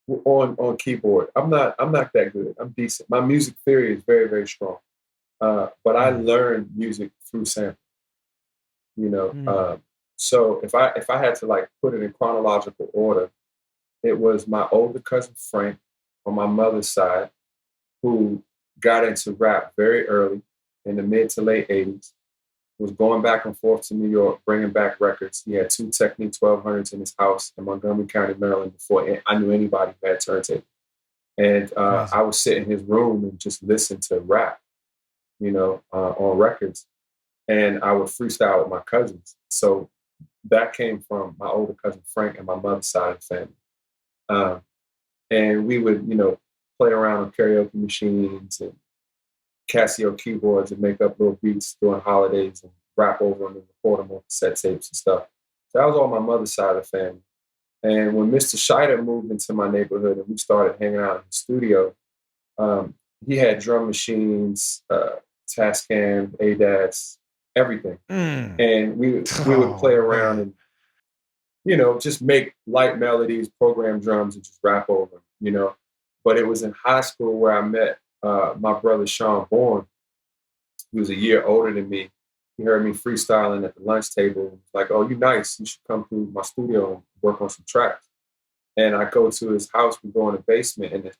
on keyboard. I'm not that good. I'm decent. My music theory is very very strong. But I Mm, learned music through sample. You know, mm, um, so if I had to like put it in chronological order, it was my older cousin Frank on my mother's side who got into rap very early in the mid to late '80s. Was going back and forth to New York, bringing back records. He had 2 Technique 1200s in his house in Montgomery County, Maryland, before I knew anybody who had turntable. And I crazy. would sit in his room and just listen to rap, on records. And I would freestyle with my cousins. So that came from my older cousin Frank and my mother's side of the family. Um, and we would, play around on karaoke machines and Casio keyboards and make up little beats during holidays and rap over them and record them on cassette tapes and stuff. So that was all my mother's side of the family. And when Mr. Scheider moved into my neighborhood and we started hanging out in the studio, um, he had drum machines, Tascam, ADATs, everything. Mm. And we would Oh play around man. and just make light melodies, program drums, and just rap over them. But it was in high school where I met my brother Sean Bourne. He was a year older than me. He heard me freestyling at the lunch table. Like, oh, you nice. You should come through my studio and work on some tracks. And I go to his house. We go in the basement, and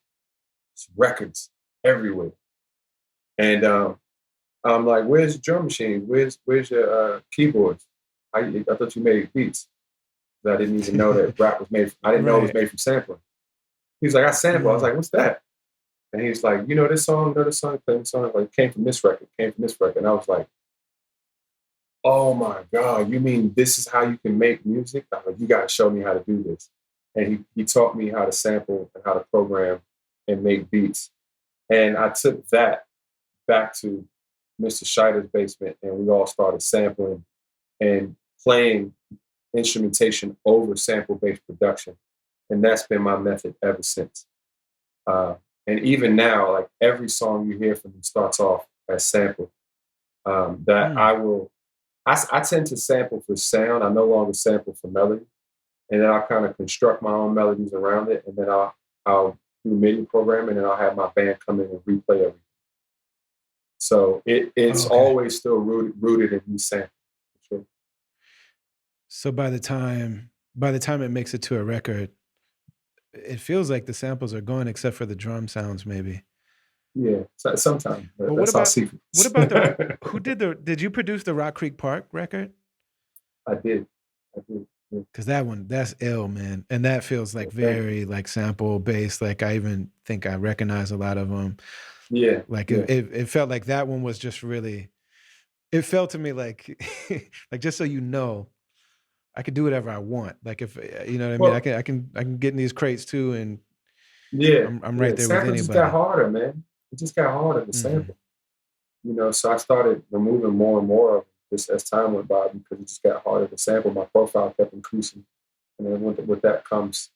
records everywhere. And I'm like, where's your drum machine? Where's your keyboards? I thought you made beats. I didn't even know that rap was made. I didn't know it was Right. made from sampling. He's like, I sample. I was Mm. like, what's that? And he's like, you know this song, know this song, play this song. Like, came from this record, came from this record. And I was like, oh my God, you mean this is how you can make music? I was like, you got to show me how to do this. And he taught me how to sample and how to program and make beats. And I took that back to Mr. Scheider's basement, and we all started sampling and playing instrumentation over sample-based production. And that's been my method ever since. And even now, like every song you hear from me starts off as sample. That Mm. I tend to sample for sound. I no longer sample for melody. And then I'll kind of construct my own melodies around it. And then I'll do MIDI programming, and I'll have my band come in and replay everything. So Oh, it's okay. always still rooted in me sampling. Sure. So by the time it makes it to a record, it feels like the samples are gone except for the drum sounds, maybe. Yeah, so, sometimes But what that's our about what secrets. about the who did you produce the Rock Creek Park record? I did. I did. Yeah, Because that one, that's ill, man. And that feels yeah, like thank you. very like sample based. Like I even think I recognize a lot of them. Yeah, Like yeah, it felt like that one was just really, it felt to me like, like just so you know, I could do whatever I want. Like if you know what I mean, I well, can I can I can get in these crates too, and yeah, I'm right yeah. there with Sampling just got anybody. harder, man. It just got harder to Hmm. sample. So I started removing more and more of it just as time went by because it just got harder to sample. My profile kept increasing, and then with that comes,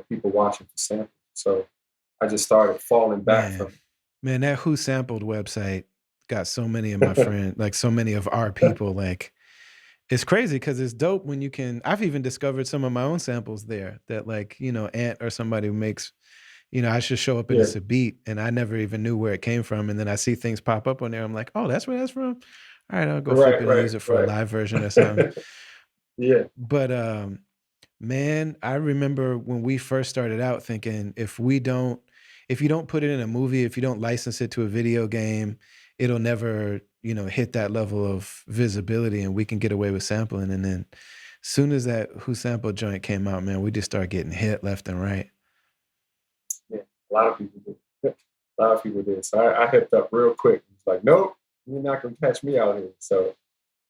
people watching for samples. So I just started falling back Man, from man, that Who Sampled website got so many of my it. friend, like so many of our people, like it's crazy because it's dope when you can. I've even discovered some of my own samples there that, like, Ant or somebody makes. I should show up and Yeah, it's a beat, and I never even knew where it came from. And then I see things pop up on there. I'm like, oh, that's where that's from. All right, I'll go flip right, it and right, use it for a right. live version or something. Yeah, But man, I remember when we first started out thinking if you don't put it in a movie, if you don't license it to a video game, it'll never, hit that level of visibility and we can get away with sampling. And then soon as that Who Sampled joint came out, man, we just started getting hit left and right. yeah. A lot of people did. A lot of people did. So I hipped up real quick. It's like, nope, you're not gonna catch me out here. So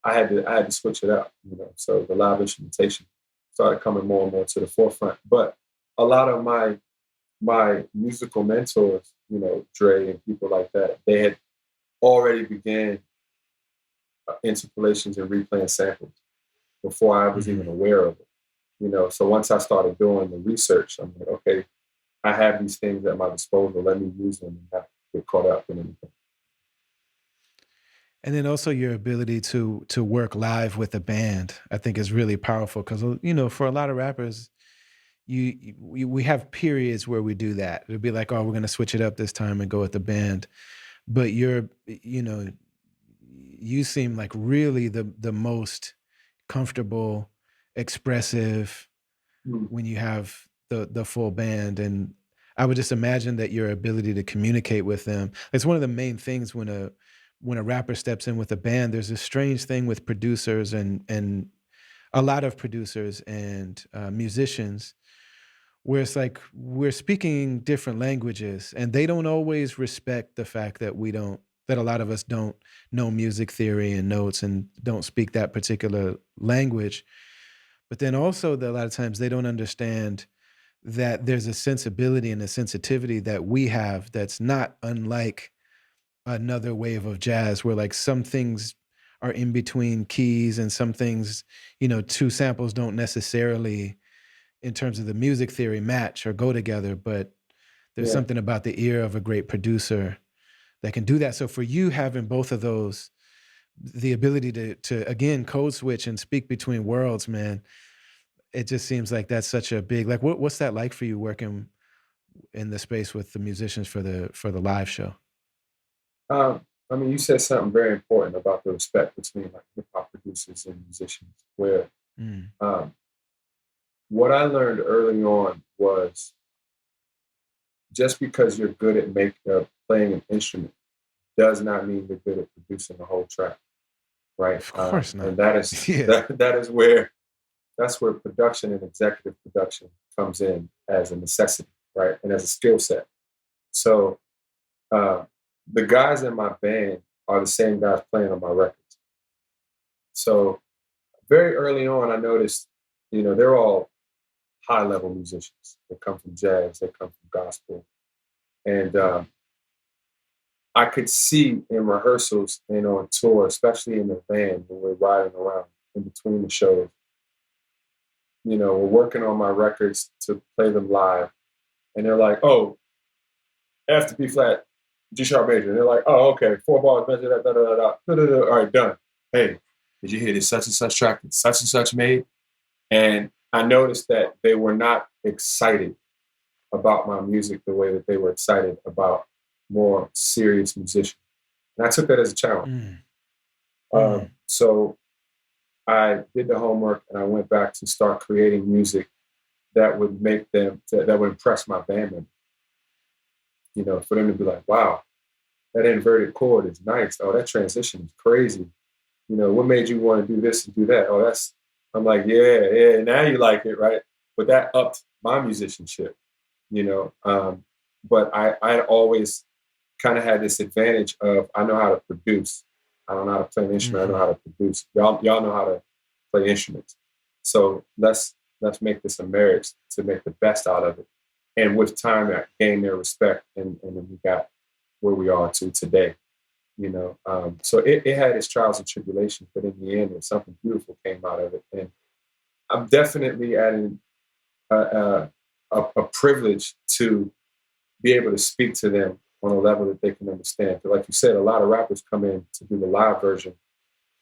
I had to switch it up. So the live instrumentation started coming more and more to the forefront. But a lot of my musical mentors, Dre and people like that, they had already began interpolations and replaying samples before I was even Mhm. aware of it. So once I started doing the research, I'm like, okay, I have these things at my disposal. Let me use them and not get caught up in anything. And then also your ability to work live with a band, I think is really powerful because for a lot of rappers, we have periods where we do that. It'll be like, oh, we're gonna switch it up this time and go with the band. But you seem like really the most comfortable, expressive Mm, when you have the full band. And I would just imagine that your ability to communicate with them. It's one of the main things when a rapper steps in with a band. There's this strange thing with producers and a lot of producers and musicians where it's like we're speaking different languages and they don't always respect the fact that a lot of us don't know music theory and notes and don't speak that particular language. But then also that a lot of times they don't understand that there's a sensibility and a sensitivity that we have that's not unlike another wave of jazz where like some things are in between keys and some things, two samples don't necessarily in terms of the music theory match or go together, but there's yeah. something about the ear of a great producer that can do that. So for you having both of those, the ability to again code switch and speak between worlds, man, it just seems like that's such a big like what's that like for you working in the space with the musicians for the live show? I mean, you said something very important about the respect between like hip hop producers and musicians. Where Mm, um, what I learned early on was just because you're good at playing an instrument does not mean you're good at producing a whole track, right? Of course not. And that is Yeah. that is where that's where production and executive production comes in as a necessity, right, and as a skill set. So uh, the guys in my band are the same guys playing on my records. So very early on, I noticed, they're all high level musicians. They come from jazz, they come from gospel, and I could see in rehearsals and on tour, especially in the van when we're riding around in between the shows, we're working on my records to play them live. And they're like, oh, F to B flat, G sharp major. And they're like, oh, okay, 4 bars, da, da, da, da, da, da, da, da. All right, done. Hey, did you hear this such and such track that such and such made? And I noticed that they were not excited about my music the way that they were excited about more serious musicians. And I took that as a challenge. Mm. Mm. So I did the homework and I went back to start creating music that would that would impress my band members. For them to be like, wow, that inverted chord is nice. Oh, that transition is crazy. What made you want to do this and do that? Oh, I'm like, yeah, now you like it, right? But that upped my musicianship, but I always kind of had this advantage of I know how to produce. I don't know how to play an instrument. I know how to produce. Y'all know how to play instruments. So let's make this a marriage to make the best out of it. And with time, I gained their respect, and then we got where we are to today. So it had its trials and tribulations, but in the end, something beautiful came out of it. And I'm definitely adding a privilege to be able to speak to them on a level that they can understand. But like you said, a lot of rappers come in to do the live version,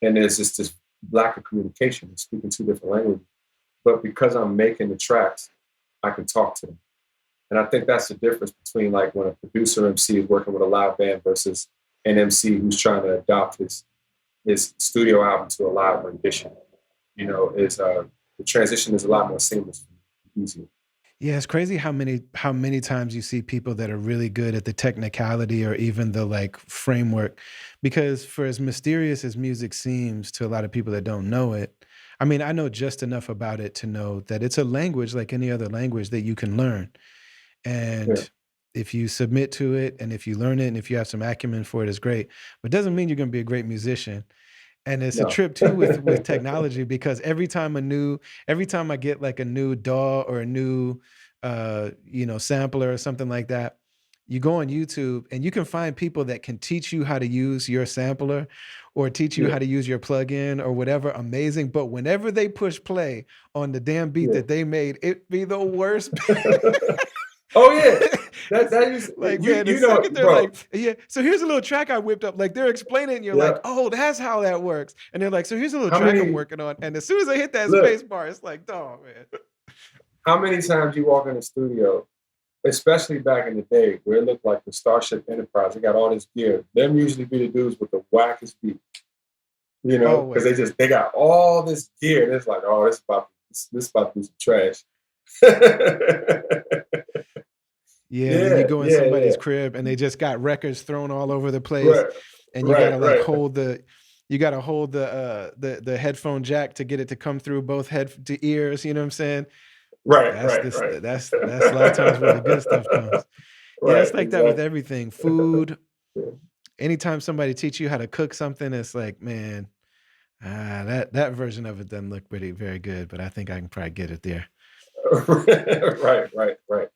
and there's just this lack of communication, speaking two different languages. But because I'm making the tracks, I can talk to them. And I think that's the difference between like when a producer MC is working with a live band versus an MC who's trying to adopt his studio album to a live rendition. The transition is a lot more seamless, easier. Yeah, it's crazy how many times you see people that are really good at the technicality or even the like framework. Because for as mysterious as music seems to a lot of people that don't know it, I mean, I know just enough about it to know that it's a language like any other language that you can learn. Yeah. And if you submit to it and if you learn it and if you have some acumen for it, it's great. But it doesn't mean you're going to be a great musician. And it's a No. trip too with technology, because every time I get like a new DAW or a new sampler or something like that, you go on YouTube and you can find people that can teach you how to use your sampler or teach you Yeah. how to use your plugin or whatever. Amazing. But whenever they push play on the damn beat Yeah. that they made, it be the worst. Oh yeah. That It's that is like, you man, the you know, second they're bro. like, yeah, so here's a little track I whipped up. Like they're explaining it, and you're like, Yeah. oh, that's how that works. And they're like, so here's a little How track I'm many working on. And as soon as I hit that look, space bar, it's like, oh man. how many times you walk in the studio, especially back in the day where it looked like the Starship Enterprise, they got all this gear. Them usually be the dudes with the wackest beat, because Always. they got all this gear. And it's like, oh, this about to be some trash. Yeah, and then you Yeah, go in yeah, somebody's yeah. crib and they just got records thrown all over the place, Right, and you gotta right, like right, hold the headphone jack to get it to come through both head to ears. You know what I'm saying? right, That's right, this. right. That's a lot of times where the good stuff comes. Yeah, Right, it's like that with exactly. everything. Food. Yeah. Anytime somebody teach you how to cook something, it's like, man, that version of it doesn't look pretty very good, but I think I can probably get it there. Right, right, right.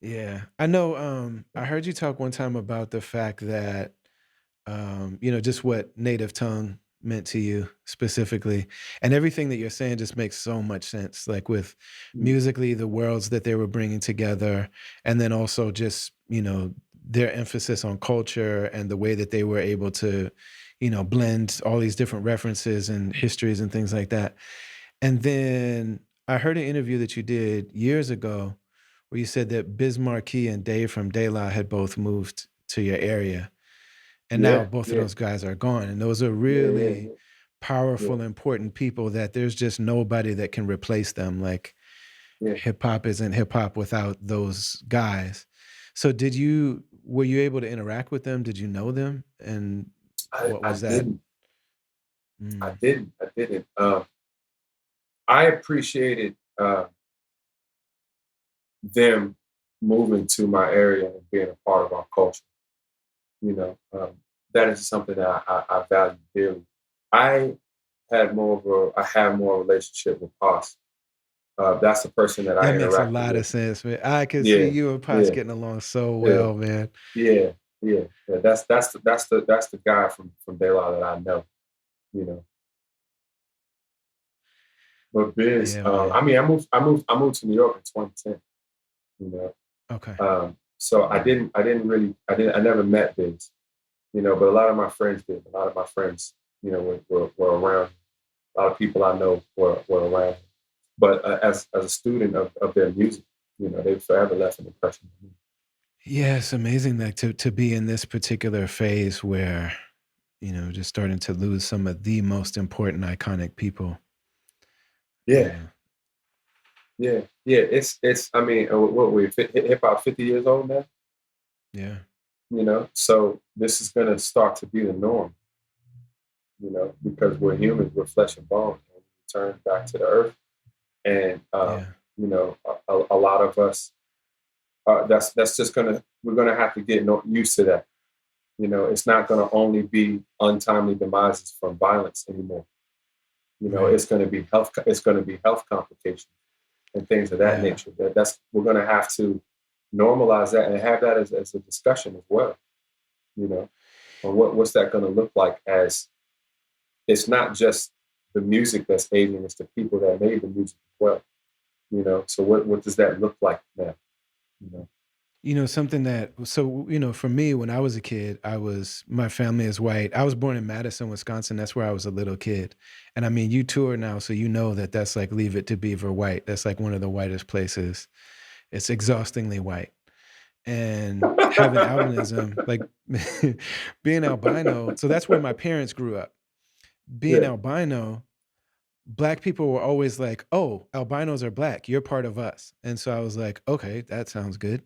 Yeah. I know I heard you talk one time about the fact that just what native tongue meant to you specifically. And everything that you're saying just makes so much sense. Like with Mm. musically, the worlds that they were bringing together, and then also just, their emphasis on culture and the way that they were able to, blend all these different references and histories and things like that. And then I heard an interview that you did years ago where you said that Biz Markie and Dave from De La had both moved to your area. And now Yeah, both of yeah, those guys are gone. And those are yeah, yeah, really yeah, yeah. powerful, important people that there's just nobody that can replace them. Like, yeah. hip hop isn't hip hop without those guys. So were you able to interact with them? Did you know them? And what I was that? didn't. I Mm. didn't. I didn't. I appreciated them moving to my area and being a part of our culture. You know, that is something that I value dearly. I I have more relationship with Poss. That's the person that That I makes a interacted lot with. of sense, man. I can see Yeah, you and Potts yeah, getting along so yeah, well, man. yeah, yeah. That's the guy from De La that I know. You know, but Biz, Yeah, man. I mean, I moved to New York in 2010. You know, Okay. so I never met Biz. You know, but a lot of my friends did. A lot of my friends, you know, were around. A lot of people I know were around. But as a student of their music, you know, they've forever left an impression on me. Yeah, it's amazing that to be in this particular phase where, just starting to lose some of the most important iconic people, you Yeah, know. yeah, yeah. It's. I mean, what we hip hop 50 years old now. Yeah. You know, so this is gonna start to be the norm. You know, because we're humans, we're flesh and bone, and we return back to the earth. And Yeah. you know, a lot of us. That's just gonna we're gonna have to get used to that. You know, it's not gonna only be untimely demises from violence anymore. You know, Right. it's going to be health complications and things of that Yeah. nature. That's we're going to have to normalize that and have that as a discussion as well. You know, on what's that going to look like? As it's not just the music that's aging; it's the people that made the music as well. You know, so what does that look like now? You know, Something that so for me when I was a kid, my family is white. I was born in Madison, Wisconsin. That's where I was a little kid. And I mean, you tour now, so you know that that's like Leave It to Beaver white. That's like one of the whitest places. It's exhaustingly white. And having albinism, like being albino, so that's where my parents grew up. Being yeah, albino, black people were always like, "Oh, albinos are black. You're part of us." And so I was like, "Okay, that sounds good."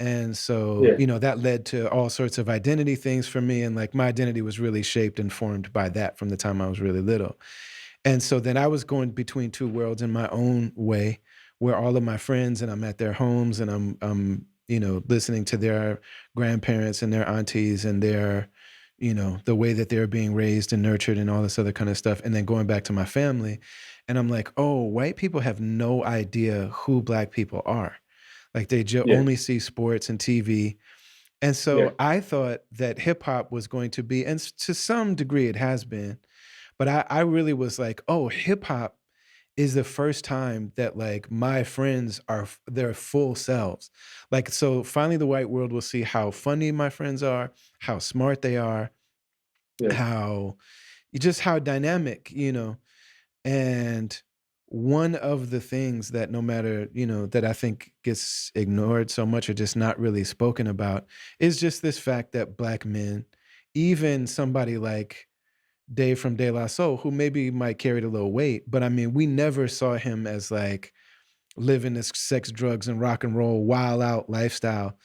And so, yeah, that led to all sorts of identity things for me. And like my identity was really shaped and formed by that from the time I was really little. And so then I was going between two worlds in my own way, where all of my friends and I'm at their homes and I'm listening to their grandparents and their aunties and their, the way that they're being raised and nurtured and all this other kind of stuff. And then going back to my family, and I'm like, oh, white people have no idea who black people are. Like they yeah, only see sports and TV. And yeah, so I thought that hip hop was going to be, and to some degree it has been, but I really was like, oh, hip hop is the first time that like my friends are their full selves. Like, so finally the white world will see how funny my friends are, how smart they are, yeah, how just how dynamic, and one of the things that no matter, that I think gets ignored so much or just not really spoken about is just this fact that black men, even somebody like Dave from De La Soul, who maybe might carry a little weight, but I mean, we never saw him as like living this sex, drugs, and rock and roll wild out lifestyle.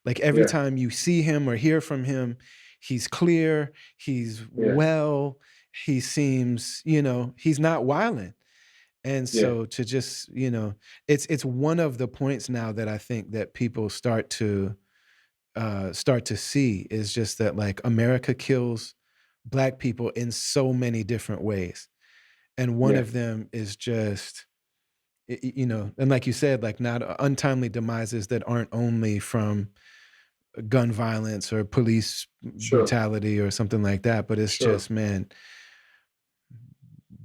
Like every yeah, time you see him or hear from him, he's clear, he's yeah, well, he seems, he's not wilding. And yeah, so to just, it's one of the points now that I think that people start to see is just that like America kills black people in so many different ways. And one yeah, of them is just and like you said, like not untimely demises that aren't only from gun violence or police sure, brutality or something like that, but it's sure, just, man,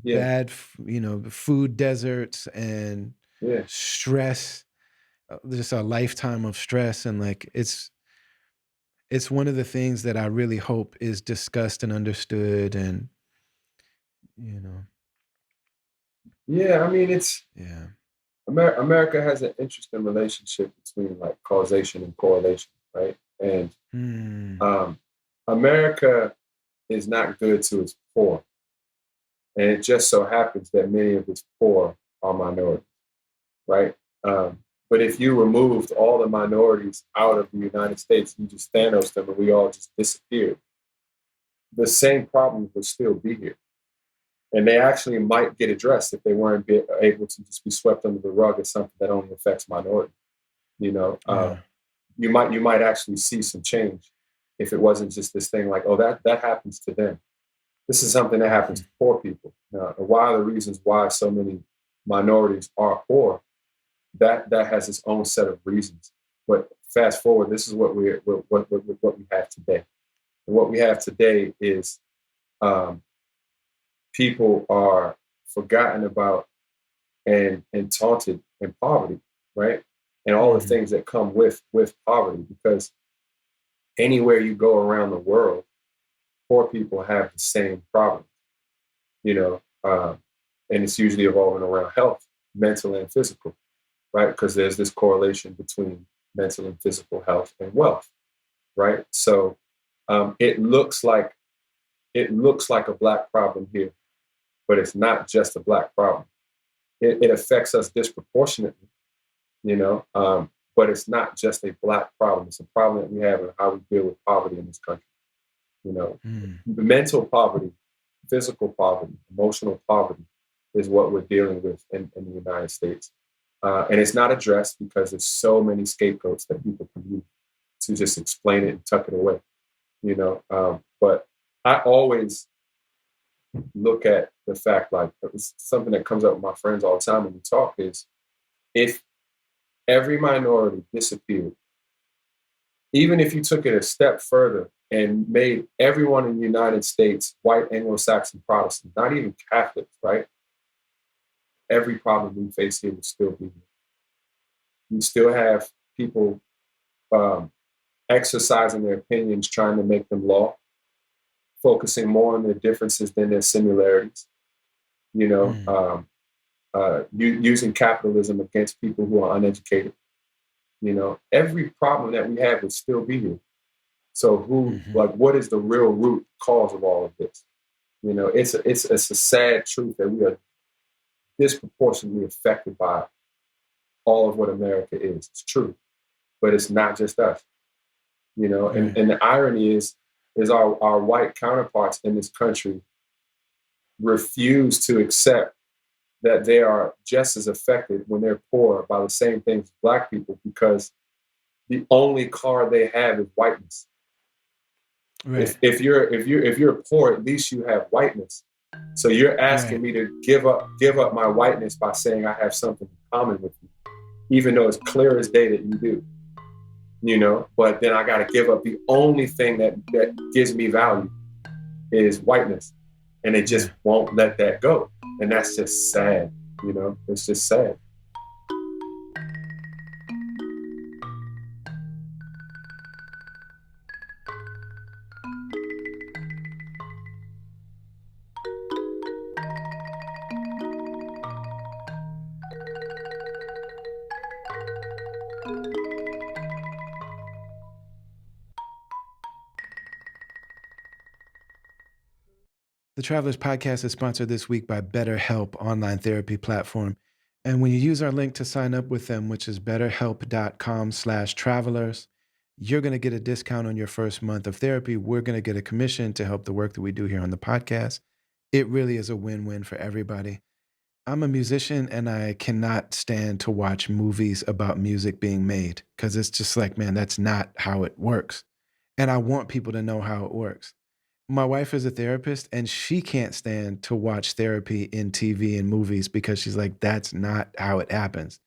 yeah, bad, food deserts and yeah, stress, just a lifetime of stress. And like, it's one of the things that I really hope is discussed and understood. And, you know, yeah. I mean, it's yeah. America has an interesting relationship between like causation and correlation, right? And Hmm. um, America is not good to its poor, and it just so happens that many of its poor are minorities. right? Um, but if you removed all the minorities out of the United States, you just Thanos them and we all just disappeared, the same problems would still be here. And they actually might get addressed if they weren't able to just be swept under the rug as something that only affects minorities. You know, Yeah. you might actually see some change if it wasn't just this thing like, oh, that happens to them. This is something that happens Mhm. to poor people. Why are the reasons why so many minorities are poor? That has its own set of reasons. But fast forward, this is what we have today. And what we have today is um, people are forgotten about and taunted in poverty, right? And all the Mhm. things that come with poverty, because anywhere you go around the world, poor people have the same problem, you know, and it's usually evolving around health, mental and physical, right? Because there's this correlation between mental and physical health and wealth, right? So it looks like a black problem here, but it's not just a black problem. It affects us disproportionately, you know. But it's not just a black problem. It's a problem that we have in how we deal with poverty in this country. You know, Mm. mental poverty, physical poverty, emotional poverty is what we're dealing with in the United States. And it's not addressed because there's so many scapegoats that people can use to just explain it and tuck it away, you know. But I always look at the fact, like it's something that comes up with my friends all the time when we talk, is if every minority disappeared, even if you took it a step further and made everyone in the United States white Anglo-Saxon Protestant, not even Catholics, right? Every problem we face here would still be here. You still have people um, exercising their opinions, trying to make them law, focusing more on their differences than their similarities. You know, Mm. using capitalism against people who are uneducated. You know, every problem that we have would still be here. So Mhm. like, what is the real root cause of all of this? You know, it's a sad truth that we are disproportionately affected by all of what America is. It's true, but it's not just us. You know, and Right. and the irony is our white counterparts in this country refuse to accept that they are just as affected when they're poor by the same things as black people, because the only card they have is whiteness. If Right. if you're poor, at least you have whiteness. So you're Right. asking me to give up my whiteness by saying I have something in common with you, even though it's clear as day that you do. You know, but then I got to give up the only thing that gives me value is whiteness, and it Yeah. just won't let that go, and that's just sad. You know, it's just sad. The Travelers Podcast is sponsored this week by BetterHelp online therapy platform. And when you use our link to sign up with them, which is betterhelp.com/travelers, you're going to get a discount on your first month of therapy. We're going to get a commission to help the work that we do here on the podcast. It really is a win-win for everybody. I'm a musician and I cannot stand to watch movies about music being made because it's just like, man, that's not how it works. And I want people to know how it works. My wife is a therapist and she can't stand to watch therapy in TV and movies because she's like, that's not how it happens.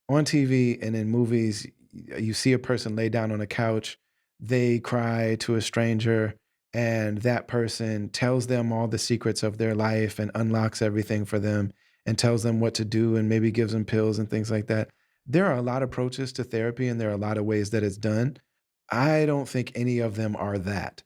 On TV and in movies, you see a person lay down on a couch, they cry to a stranger, and that person tells them all the secrets of their life and unlocks everything for them and tells them what to do and maybe gives them pills and things like that. There are a lot of approaches to therapy and there are a lot of ways that it's done. I don't think any of them are that.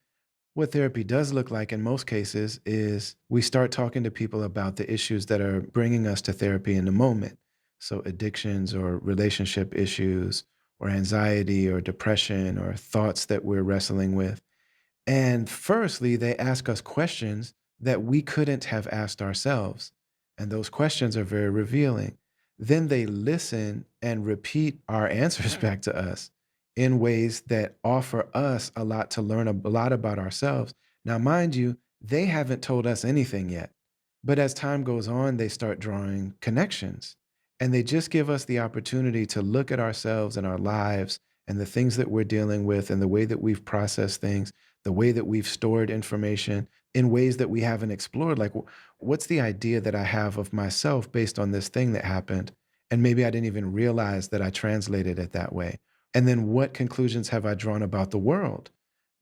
What therapy does look like in most cases is we start talking to people about the issues that are bringing us to therapy in the moment. So, addictions or relationship issues, or anxiety or depression, or thoughts that we're wrestling with. And firstly, they ask us questions that we couldn't have asked ourselves. And those questions are very revealing. then they listen and repeat our answers back to us in ways that offer us a lot to learn a lot about ourselves. Now, mind you, they haven't told us anything yet. But as time goes on, they start drawing connections and they just give us the opportunity to look at ourselves and our lives and the things that we're dealing with and the way that we've processed things, the way that we've stored information in ways that we haven't explored. Like, what's the idea that I have of myself based on this thing that happened? And maybe I didn't even realize that I translated it that way. And then what conclusions have I drawn about the world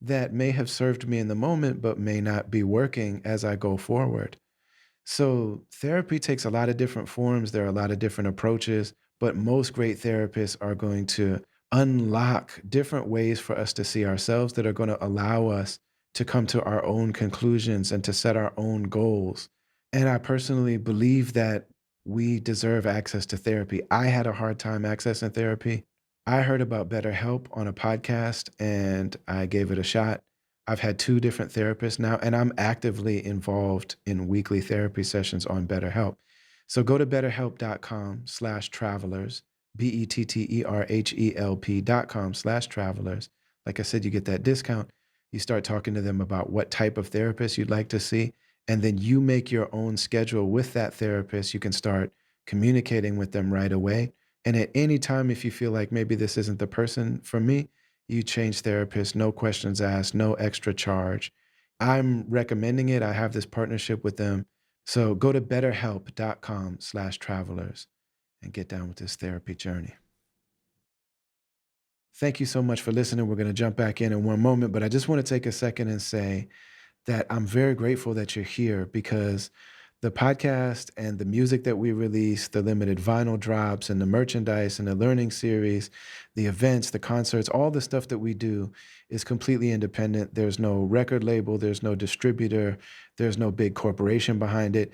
that may have served me in the moment, but may not be working as I go forward? So, therapy takes a lot of different forms. There are a lot of different approaches, but most great therapists are going to unlock different ways for us to see ourselves that are going to allow us to come to our own conclusions and to set our own goals. And I personally believe that we deserve access to therapy. I had a hard time accessing therapy. I heard about BetterHelp on a podcast and I gave it a shot. I've had 2 different therapists now, and I'm actively involved in weekly therapy sessions on BetterHelp. So go to betterhelp.com/travelers, betterhelp.com/travelers. Like I said, you get that discount. You start talking to them about what type of therapist you'd like to see, and then you make your own schedule with that therapist. You can start communicating with them right away. And at any time, if you feel like maybe this isn't the person for me, you change therapists, no questions asked, no extra charge. I'm recommending it. I have this partnership with them. So go to betterhelp.com/travelers and get down with this therapy journey. Thank you so much for listening. We're going to jump back in one moment, but I just want to take a second and say that I'm very grateful that you're here because the podcast and the music that we release, the limited vinyl drops and the merchandise and the learning series, the events, the concerts, all the stuff that we do is completely independent. There's no record label, there's no distributor, there's no big corporation behind it.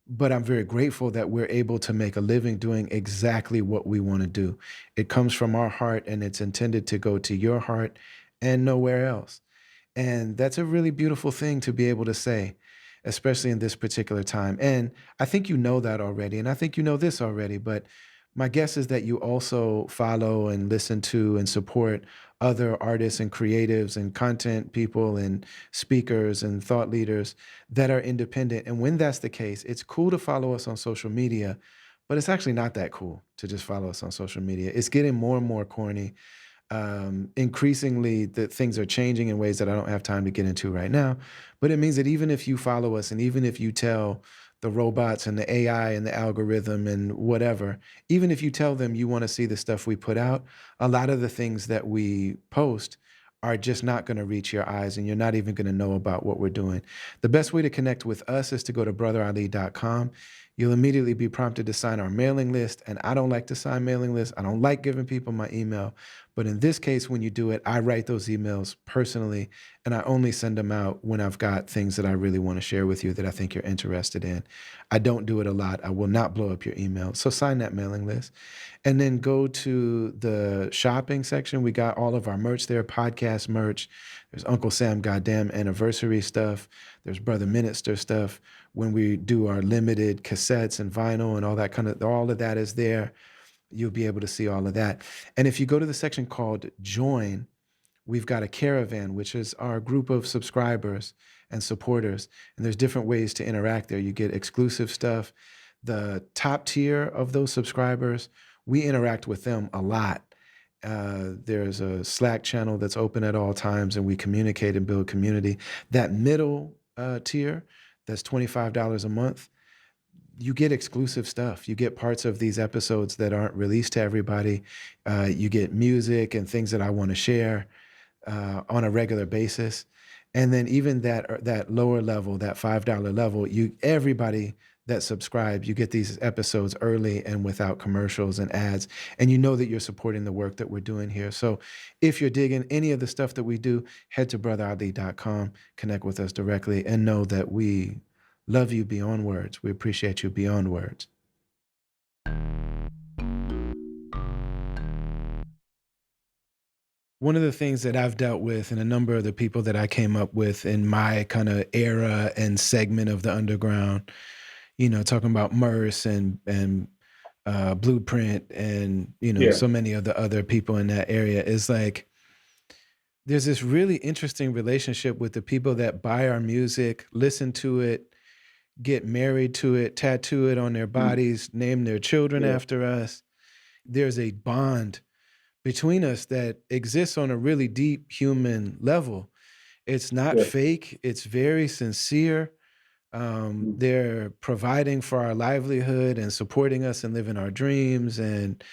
But I'm very grateful that we're able to make a living doing exactly what we want to do. It comes from our heart and it's intended to go to your heart and nowhere else. And that's a really beautiful thing to be able to say, especially in this particular time. And I think you know that already. And I think you know this already. But my guess is that you also follow and listen to and support other artists and creatives and content people and speakers and thought leaders that are independent. And when that's the case, it's cool to follow us on social media, but it's actually not that cool to just follow us on social media. It's getting more and more corny. Increasingly, the things are changing in ways that I don't have time to get into right now. But it means that even if you follow us and even if you tell the robots and the AI and the algorithm and whatever, even if you tell them you want to see the stuff we put out, a lot of the things that we post are just not going to reach your eyes and you're not even going to know about what we're doing. The best way to connect with us is to go to brotherali.com. You'll immediately be prompted to sign our mailing list. And I don't like to sign mailing lists. I don't like giving people my email. But in this case, when you do it, I write those emails personally and I only send them out when I've got things that I really want to share with you that I think you're interested in. I don't do it a lot. I will not blow up your email. So sign that mailing list. And then go to the shopping section. We got all of our merch there, podcast merch. There's Uncle Sam Goddamn anniversary stuff. There's Brother Minister stuff. When we do our limited cassettes and vinyl and all that kind of, all of that is there. You'll be able to see all of that. And if you go to the section called Join, we've got a caravan, which is our group of subscribers and supporters. And there's different ways to interact there. You get exclusive stuff. The top tier of those subscribers, we interact with them a lot. There's a Slack channel that's open at all times, and we communicate and build community. That middle tier, that's $25 a month, you get exclusive stuff. You get parts of these episodes that aren't released to everybody. You get music and things that I want to share on a regular basis. And then even that lower level, that $5 level, everybody that subscribe, you get these episodes early and without commercials and ads. And you know that you're supporting the work that we're doing here. So if you're digging any of the stuff that we do, head to brotherali.com, connect with us directly, and know that we love you beyond words. We appreciate you beyond words. One of the things that I've dealt with and a number of the people that I came up with in my kind of era and segment of the underground, talking about Merce and Blueprint, and Yeah. so many of the other people in that area, is like there's this really interesting relationship with the people that buy our music, listen to it, get married to it, tattoo it on their Mm. bodies, name their children Yeah. after us. There's a bond between us that exists on a really deep human level. It's not Yeah. fake, it's very sincere. Mm. They're providing for our livelihood and supporting us and living our dreams. And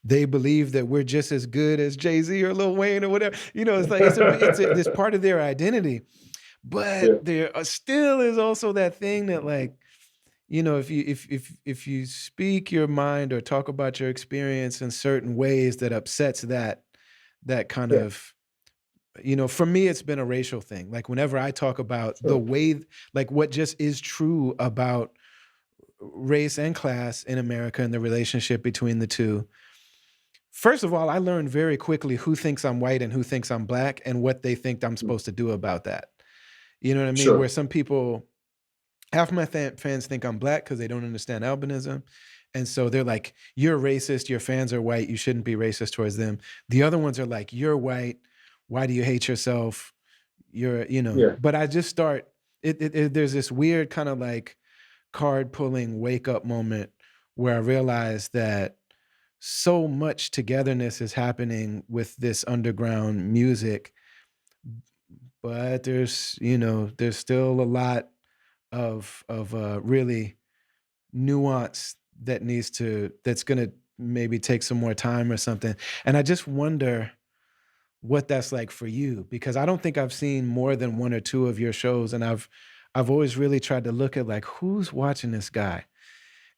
they believe that we're just as good as Jay-Z or Lil Wayne or whatever. It's like this part of their identity. But Yeah. there still is also that thing that, like, if you speak your mind or talk about your experience in certain ways that upsets that kind Yeah. of, for me, it's been a racial thing. Like whenever I talk about the Sure. way, like what just is true about race and class in America and the relationship between the two. First of all, I learned very quickly who thinks I'm white and who thinks I'm black and what they think I'm Mm. supposed to do about that. You know what I mean? Where Sure. some people, half my fans think I'm black because they don't understand albinism. And so they're like, you're racist, your fans are white, you shouldn't be racist towards them. The other ones are like, you're white, why do you hate yourself? Yeah. But I just start, there's this weird kind of like card pulling wake up moment where I realized that so much togetherness is happening with this underground music, but there's still a lot of really nuance that's gonna maybe take some more time or something. And I just wonder what that's like for you, because I don't think I've seen more than one or two of your shows, and I've always really tried to look at like who's watching this guy.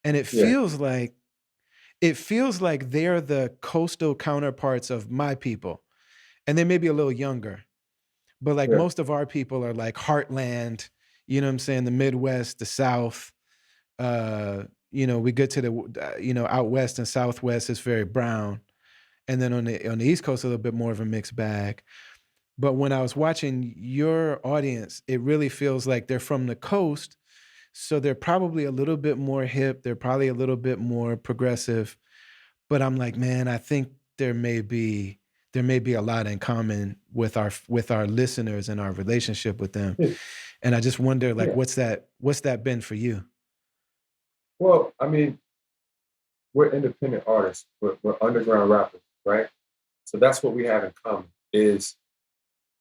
And Yeah. it feels like they're the coastal counterparts of my people. And they may be a little younger, but like Yeah. most of our people are like heartland, you know what I'm saying? The Midwest, the South. We get to the out west and southwest, it's very brown. And then on the East Coast, a little bit more of a mixed bag. But when I was watching your audience, it really feels like they're from the coast. So they're probably a little bit more hip. They're probably a little bit more progressive. But I'm like, man, I think there may be a lot in common with our listeners and our relationship with them. Yeah. And I just wonder, like, Yeah. what's that been for you? Well, I mean, we're independent artists. We're underground rappers, right? So that's what we have in common is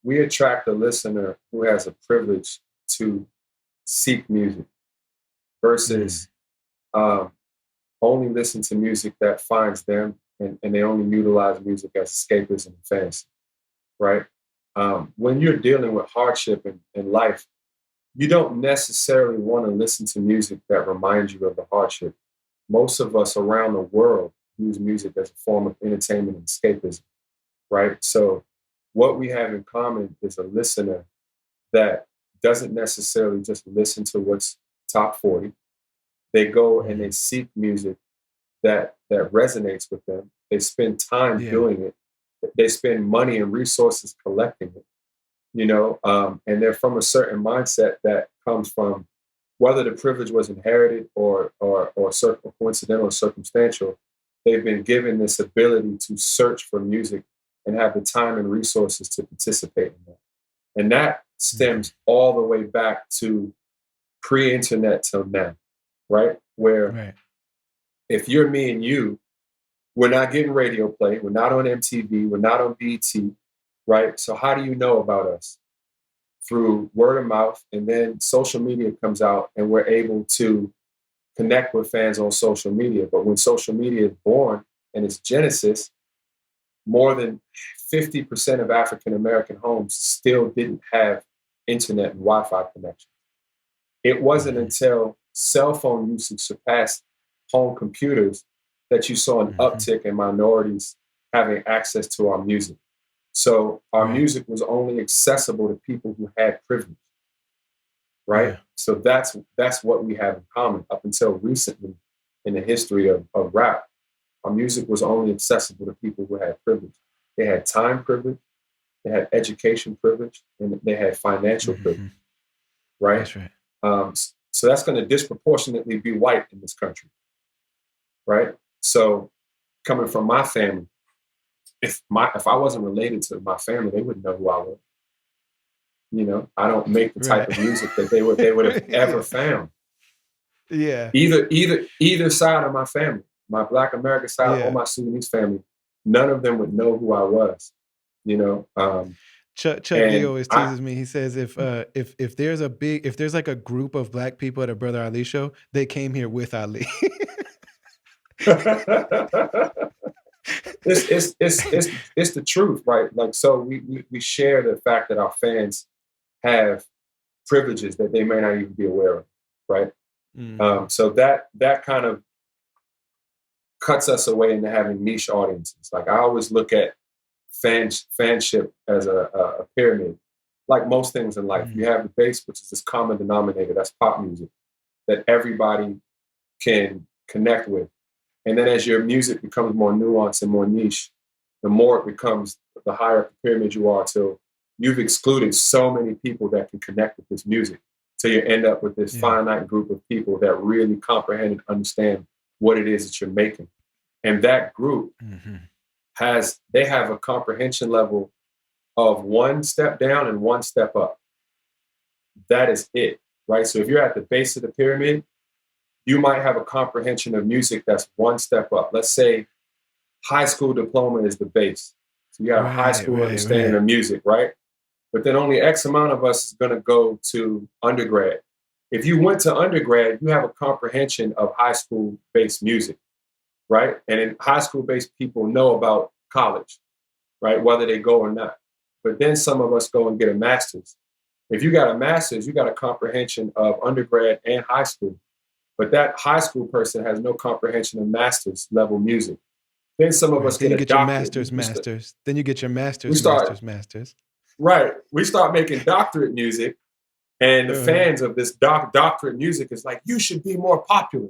we attract a listener who has a privilege to seek music Mm, versus um, only listen to music that finds them and they only utilize music as escapism and fantasy, right? When you're dealing with hardship in life, you don't necessarily want to listen to music that reminds you of the hardship. Most of us around the world use music as a form of entertainment and escapism, right? So, what we have in common is a listener that doesn't necessarily just listen to what's top 40. They go and they mm, seek music that resonates with them. They spend time yeah. doing it. They spend money and resources collecting it, and they're from a certain mindset that comes from whether the privilege was inherited or coincidental or circumstantial. They've been given this ability to search for music and have the time and resources to participate in that. And that Mhm. stems all the way back to pre-internet till now, right? Where Right. if you're me and you, we're not getting radio play, we're not on MTV, we're not on BT, right? So how do you know about us? Through word of mouth, and then social media comes out, and we're able to connect with fans on social media. But when social media is born in its genesis, more than 50% of African American homes still didn't have internet and Wi Fi connection. It wasn't Mhm, until cell phone usage surpassed home computers that you saw an mhm. uptick in minorities having access to our music. So our Right. music was only accessible to people who had privilege, right? Yeah. So that's what we have in common. Up until recently in the history of rap, our music was only accessible to people who had privilege. They had time privilege, they had education privilege, and they had financial privilege, Mhm. right? That's right. So that's going to disproportionately be white in this country, right? So coming from my family, if I wasn't related to my family, they wouldn't know who I was. You know, I don't make the type Right. of music that they would have ever found. Yeah. Either side of my family, my Black American side or Yeah. my Sudanese family, none of them would know who I was. You know, Chuck Lee and always I. teases me. He says if there's if there's like a group of black people at a Brother Ali show, they came here with Ali. It's the truth, right? Like, so we share the fact that our fans have privileges that they may not even be aware of, right? Mhm. So that kind of cuts us away into having niche audiences. Like, I always look at fanship as a pyramid. Like most things in life, you Mhm. have the base, which is this common denominator, that's pop music, that everybody can connect with. And then as your music becomes more nuanced and more niche, the more it becomes, the higher up the pyramid you are, till you've excluded so many people that can connect with this music. So you end up with this Yeah. finite group of people that really comprehend and understand what it is that you're making. And that group Mhm. they have a comprehension level of one step down and one step up. That is it, right? So if you're at the base of the pyramid, you might have a comprehension of music that's one step up. Let's say high school diploma is the base. So you got a high Right, school right, understanding right. of music, right? But then only X amount of us is going to go to undergrad. If you went to undergrad, you have a comprehension of high school based music, right? And in high school based people know about college, right? Whether they go or not. But then some of us go and get a master's. If you got a master's, you got a comprehension of undergrad and high school. But that high school person has no comprehension of master's level music. Then some of us Right. Then get you a get your doctorate. masters. Then you get your We masters, start masters. right. We start making doctorate music, and the Uh-huh. fans of this doctorate music is like, you should be more popular,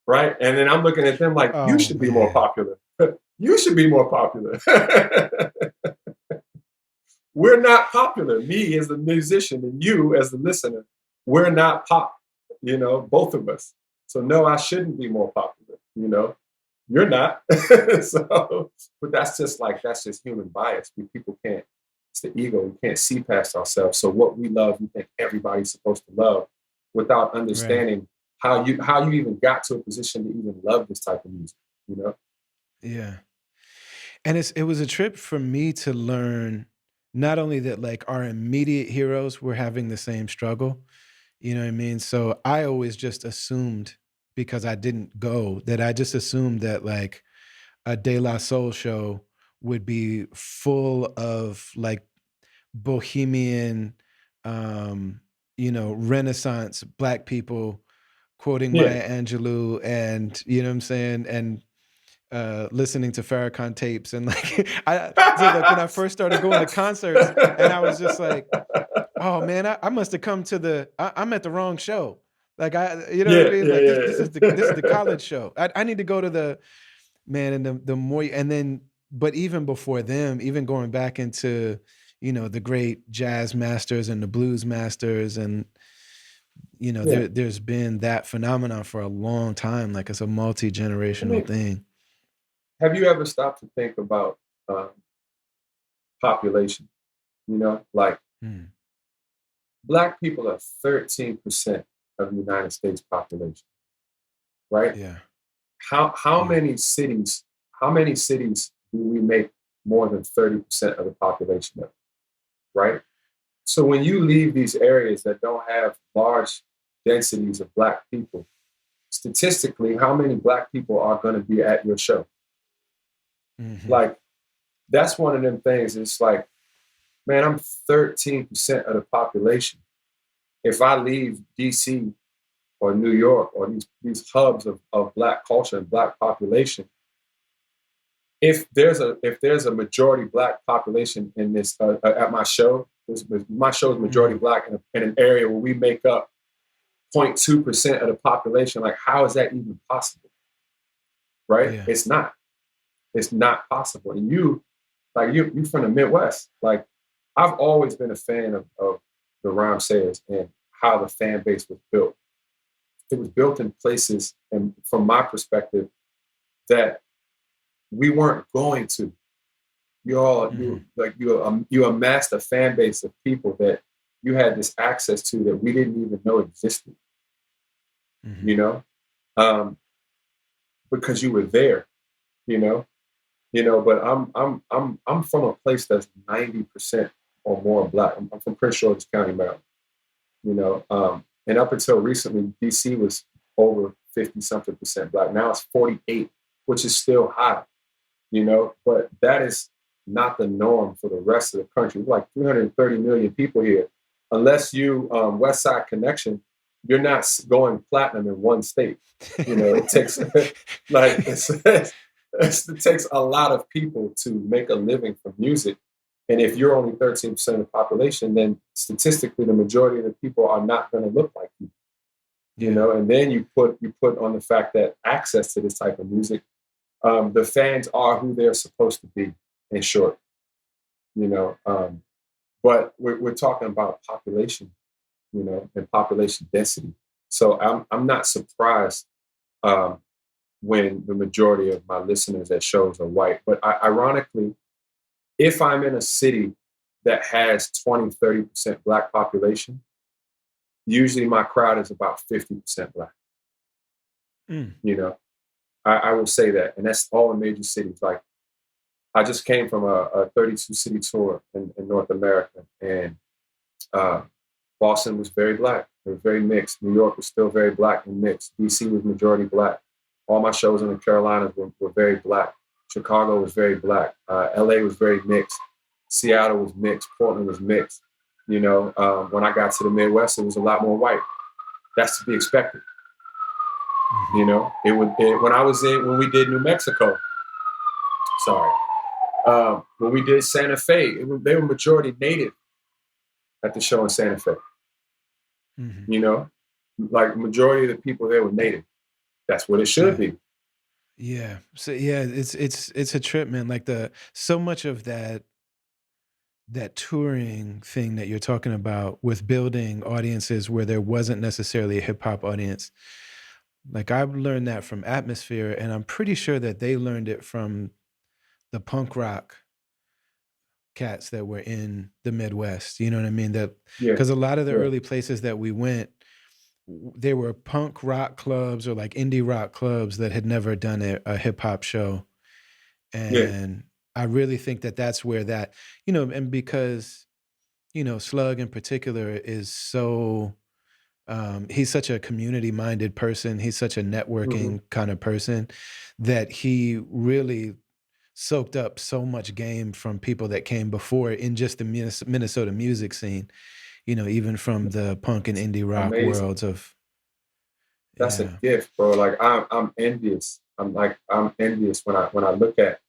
right? And then I'm looking at them like, you Oh should be more man. popular. You should be more popular. We're not popular. Me as the musician and you as the listener, we're not pop. You know, both of us. So no, I shouldn't be more popular. You know, you're not. So, but that's just human bias. People can't. It's the ego. We can't see past ourselves. So what we love, we think everybody's supposed to love, without Right. understanding how you even got to a position to even love this type of music. You know? Yeah. And it was a trip for me to learn not only that like our immediate heroes were having the same struggle, you know what I mean? So I always just assumed because I didn't go that I just assumed that like a De La Soul show would be full of like bohemian, um, Renaissance black people quoting Yeah. Maya Angelou and you know what I'm saying, and listening to Farrakhan tapes and like I so like when I first started going to concerts and I was just like, oh man, I must have come to I'm at the wrong show. Like you know what I Yeah, mean? yeah, Like this is the yeah. college show. I need to go to the man and the more and then but even before them, even going back into the great jazz masters and the blues masters and Yeah. there's been that phenomenon for a long time. Like it's a I multi-generational mean, thing. have you ever stopped to think about um, population? You know, like, Hmm. Black people are 13% of the United States population, right? Yeah. How Yeah. many cities? How many cities do we make more than 30% of the population of? Right. So when you leave these areas that don't have large densities of Black people, statistically, how many Black people are going to be at your show? Hmm. Like, that's one of them things. It's like, man, I'm 13% of the population. If I leave DC or New York or these hubs of Black culture and Black population, if there's a majority Black population in this at my show, my show is majority Hmm. Black in an area where we make up 0.2% of the population. Like, how is that even possible? Right? Yeah. It's not. It's not possible. And you from the Midwest. Like, I've always been a fan of the Rhyme Sayers and how the fan base was built. It was built in places, and from my perspective, that we weren't going to. Mhm. You amassed a fan base of people that you had this access to that we didn't even know existed. Mhm. You know, um, because you were there. You know, But I'm from a place that's 90% or more black. I'm from Prince George's County, Maryland. And up until recently, DC was over 50 something percent black. Now it's 48, which is still high. But that is not the norm for the rest of the country. We're like 330 million people here. Unless you West Side Connection, you're not going platinum in one state. It takes like it takes a lot of people to make a living from music. And if you're only 13% of the population, then statistically the majority of the people are not going to look like you. Yeah. And then you put on the fact that access to this type of music, the fans are who they're supposed to be, in short. But we're talking about population, and population density. So I'm not surprised um, when the majority of my listeners at shows are white. But ironically, if I'm in a city that has 20-30% black population, usually my crowd is about 50% black. Mm. I will say that. And that's all in major cities. Like, I just came from a 32 city tour in North America, and uh, Boston was very black. It was very mixed. New York was still very black and mixed. DC was majority black. All my shows in the Carolinas were very black. Chicago was very black. LA was very mixed. Seattle was mixed. Portland was mixed. When I got to the Midwest, it was a lot more white. That's to be expected. Mhm. When we did New Mexico, sorry, when we did Santa Fe, they were majority native at the show in Santa Fe. Mhm. Like majority of the people there were native. That's what it should Yeah. be. Yeah. So yeah, it's a trip, man. Like so much of that touring thing that you're talking about with building audiences where there wasn't necessarily a hip hop audience. Like I've learned that from Atmosphere, and I'm pretty sure that they learned it from the punk rock cats that were in the Midwest. You know what I mean? That Yeah, because a lot of the yeah, early places that we went, they were punk rock clubs or like indie rock clubs that had never done a hip hop show. yeah. And I really think that that's where and because, Slug in particular is so, he's such a community minded person. He's such a Mm-hmm. networking kind of person that he really soaked up so much game from people that came before in just the Minnesota music scene, even from the punk and indie rock Amazing. worlds of, That's a yeah. gift, bro. Like I'm envious. I'm envious when I look at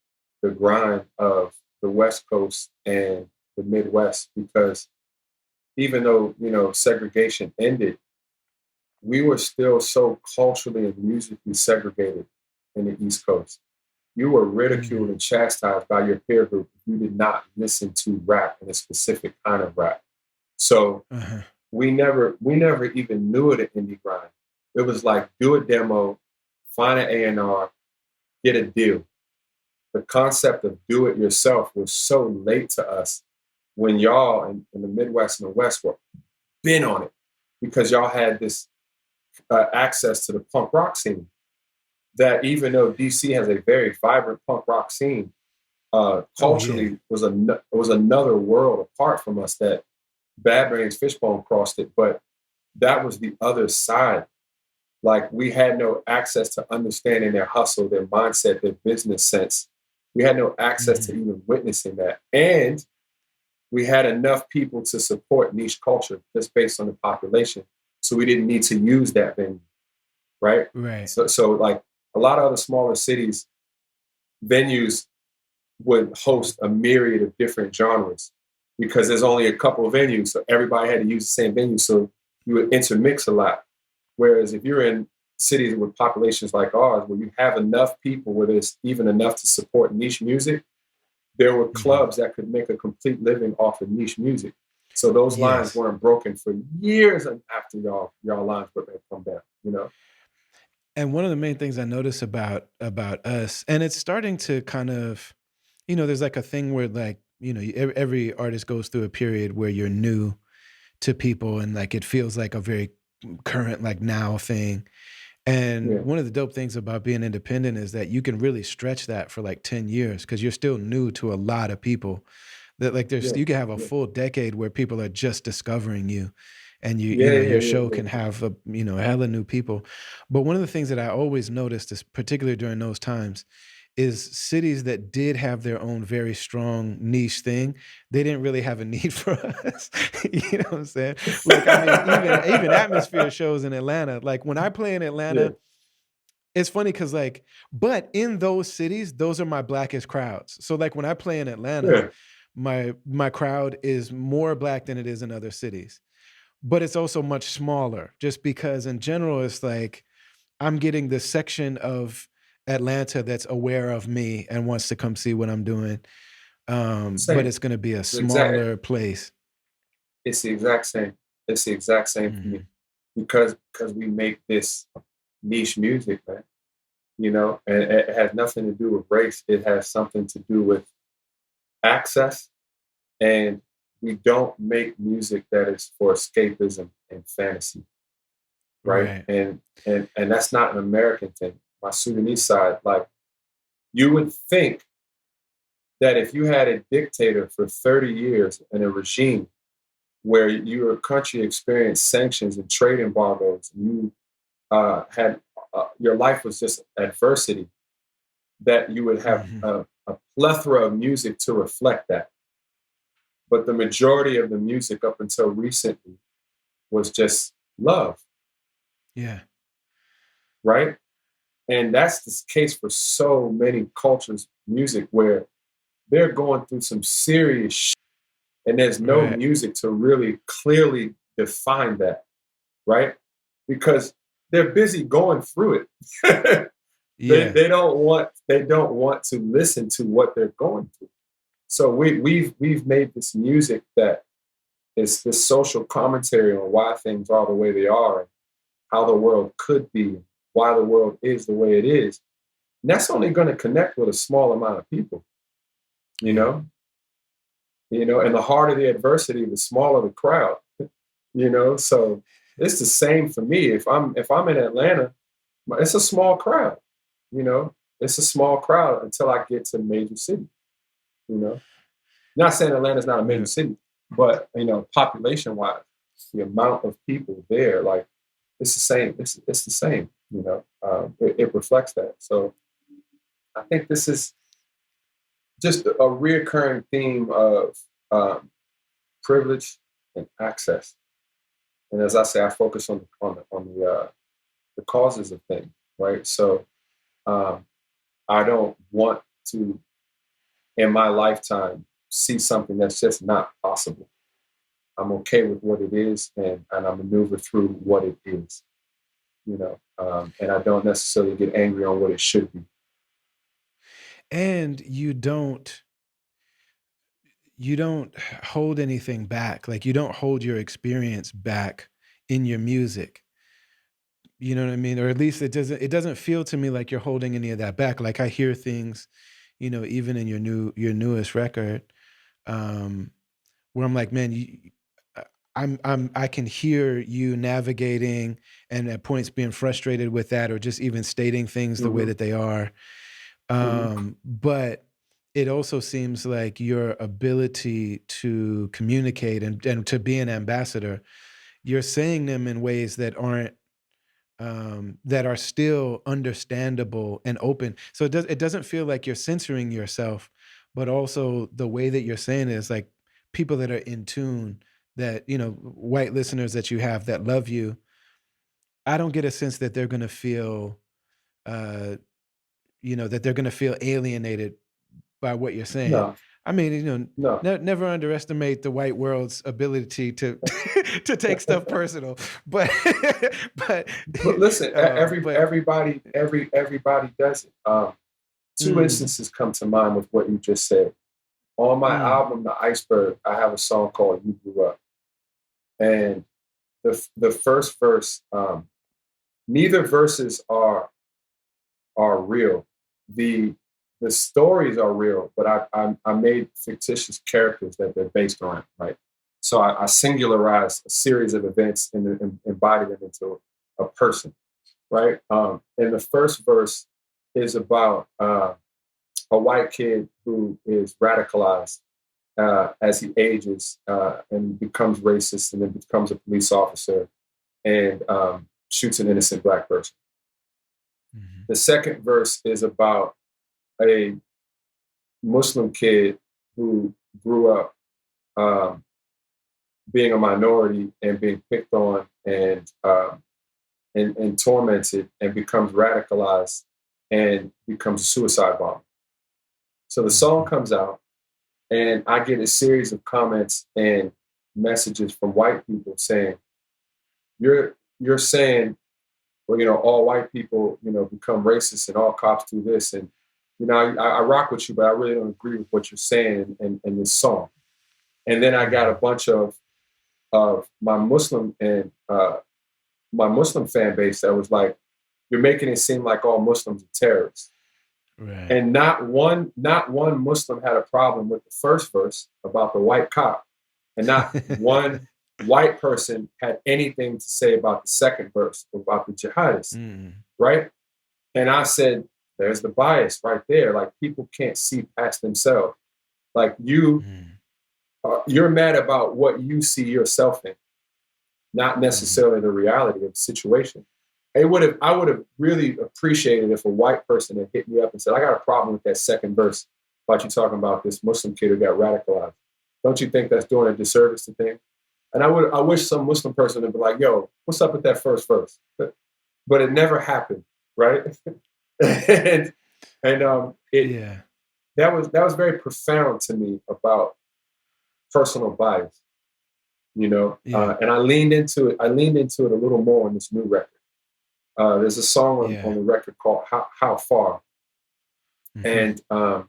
the grind of the West Coast and the Midwest, because even though segregation ended, we were still so culturally and musically segregated in the East Coast. You were ridiculed Mhm. and chastised by your peer group if you did not listen to rap and a specific kind of rap. So Uh-huh. we never even knew it at indie grind. It was like, do a demo, find an A&R, get a deal. The concept of do it yourself was so late to us when y'all in the Midwest and the West were been on it, because y'all had this access to the punk rock scene. That even though DC has a very vibrant punk rock scene, Oh yeah. culturally was another world apart from us. That Bad Brains Fishbone crossed it, but that was the other side. Like, we had no access to understanding their hustle, their mindset, their business sense. We had no access to Mhm. even witnessing that. And we had enough people to support niche culture just based on the population. So we didn't need to use that venue, right? Right. So like a lot of other smaller cities, venues would host a myriad of different genres because there's only a couple of venues. So everybody had to use the same venue. So you would intermix a lot. Whereas if you're in cities with populations like ours, where you have enough people, where there's even enough to support niche music, there were Mhm. clubs that could make a complete living off of niche music. So those lines Yes. weren't broken for years after y'all lines were come down. And one of the main things I notice about us, and it's starting to kind of, there's like a thing where like, every artist goes through a period where you're new to people and like it feels like a very current, like now thing. And Yeah, one of the dope things about being independent is that you can really stretch that for like 10 years because you're still new to a lot of people. That like yeah, you can have a yeah, full decade where people are just discovering you, and yeah, yeah, your yeah, show yeah, can have a, hella new people. But one of the things that I always noticed is particularly during those times is cities that did have their own very strong niche thing, they didn't really have a need for us. You know what I'm saying? Like, I mean, even atmosphere shows in Atlanta. Like when I play in yeah, Atlanta, it's funny because like, but in those cities, those are my blackest crowds. So like when I play in Atlanta, yeah. my crowd is more black than it is in other cities. But it's also much smaller, just because in general, it's like I'm getting the section of Atlanta that's aware of me and wants to come see what I'm doing. But Same. it's going to be a It's the exact. smaller place. It's the exact same. It's the exact same for me Mhm. because we make this niche music, man. And it has nothing to do with race. It has something to do with access, and we don't make music that is for escapism and fantasy, right? Right. And that's not an American thing. My Sudanese side, like you would think that if you had a dictator for 30 years and a regime where your country experienced sanctions and trade embargoes, and you had your life was just adversity, that you would have Mhm. a plethora of music to reflect that. But the majority of the music up until recently was just love, Yeah. right? And that's the case for so many cultures, music, where they're going through some serious shit, and there's no Right. music to really clearly define that, right? Because they're busy going through it. Yeah. They don't want to listen to what they're going through. So we've made this music that is this social commentary on why things are the way they are and how the world could be, why the world is the way it is. And that's only going to connect with a small amount of people, you Yeah. know, and the harder the adversity, the smaller the crowd, So it's the same for me. If I'm in Atlanta, it's a small crowd, you know. It's a small crowd until I get to major city, you know. Not saying Atlanta's not a major Yeah. city, but population wise, the amount of people there, like it's the same. It's the same, it reflects that. So I think this is just a reoccurring theme of um, privilege and access. And as I say, I focus the causes of things, right? So um, I don't want to, in my lifetime, see something that's just not possible. I'm okay with what it is, and I maneuver through what it is, and I don't necessarily get angry on what it should be. And you don't hold anything back. Like you don't hold your experience back in your music. You know what I mean? Or at least it doesn't feel to me like you're holding any of that back. Like I hear things, even in your newest record, um, where I'm like, man, I can hear you navigating and at points being frustrated with that, or just even stating things the way Mm-hmm, that they are. mm-hmm. But it also seems like your ability to communicate and to be an ambassador, you're saying them in ways that aren't that are still understandable and open. So it doesn't feel like you're censoring yourself, but also the way that you're saying it is like people that are in tune, that white listeners that you have that love you. I don't get a sense that they're gonna feel uh, that they're gonna feel alienated by what you're saying. No, I mean, no. never underestimate the white world's ability to to take stuff personal, but but But listen, but everybody does it. Two mm, instances come to mind with what you just said. On my mm, album, The Iceberg, I have a song called "You Grew Up," and the first verse, neither verses are real. The the stories are real, but I made fictitious characters that they're based on, right? So I singularized a series of events and embodied them into a person, right? And the first verse is about a white kid who is radicalized as he ages and becomes racist and then becomes a police officer and shoots an innocent black person. Mhm. The second verse is about a Muslim kid who grew up um, being a minority and being picked on and tormented and becomes radicalized and becomes a suicide bomber. So the song Mhm. comes out, and I get a series of comments and messages from white people saying, "You're saying, well, all white people, become racist and all cops do this, and I rock with you, but I really don't agree with what you're saying in this song." And then I got a Mhm. bunch of my Muslim fan base that was like, "You're making it seem like all Muslims are terrorists." Right. And not one Muslim had a problem with the first verse about the white cop, and not one white person had anything to say about the second verse about the jihadists, Mm. right? And I said, there's the bias right there. Like people can't see past themselves. Like Mm. you're mad about what you see yourself in, not Mhm. necessarily the reality of the situation. I would have really appreciated if a white person had hit me up and said, I got a problem with that second verse about you talking about this Muslim kid who got radicalized. Don't you think that's doing a disservice to things? And I wish some Muslim person would be like, yo, what's up with that first verse? But it never happened, right? and it Yeah. that was very profound to me about personal bias, Yeah. and I leaned into it. I leaned into it a little more on this new record. There's a song on Yeah. the record called "How Far," Mhm. and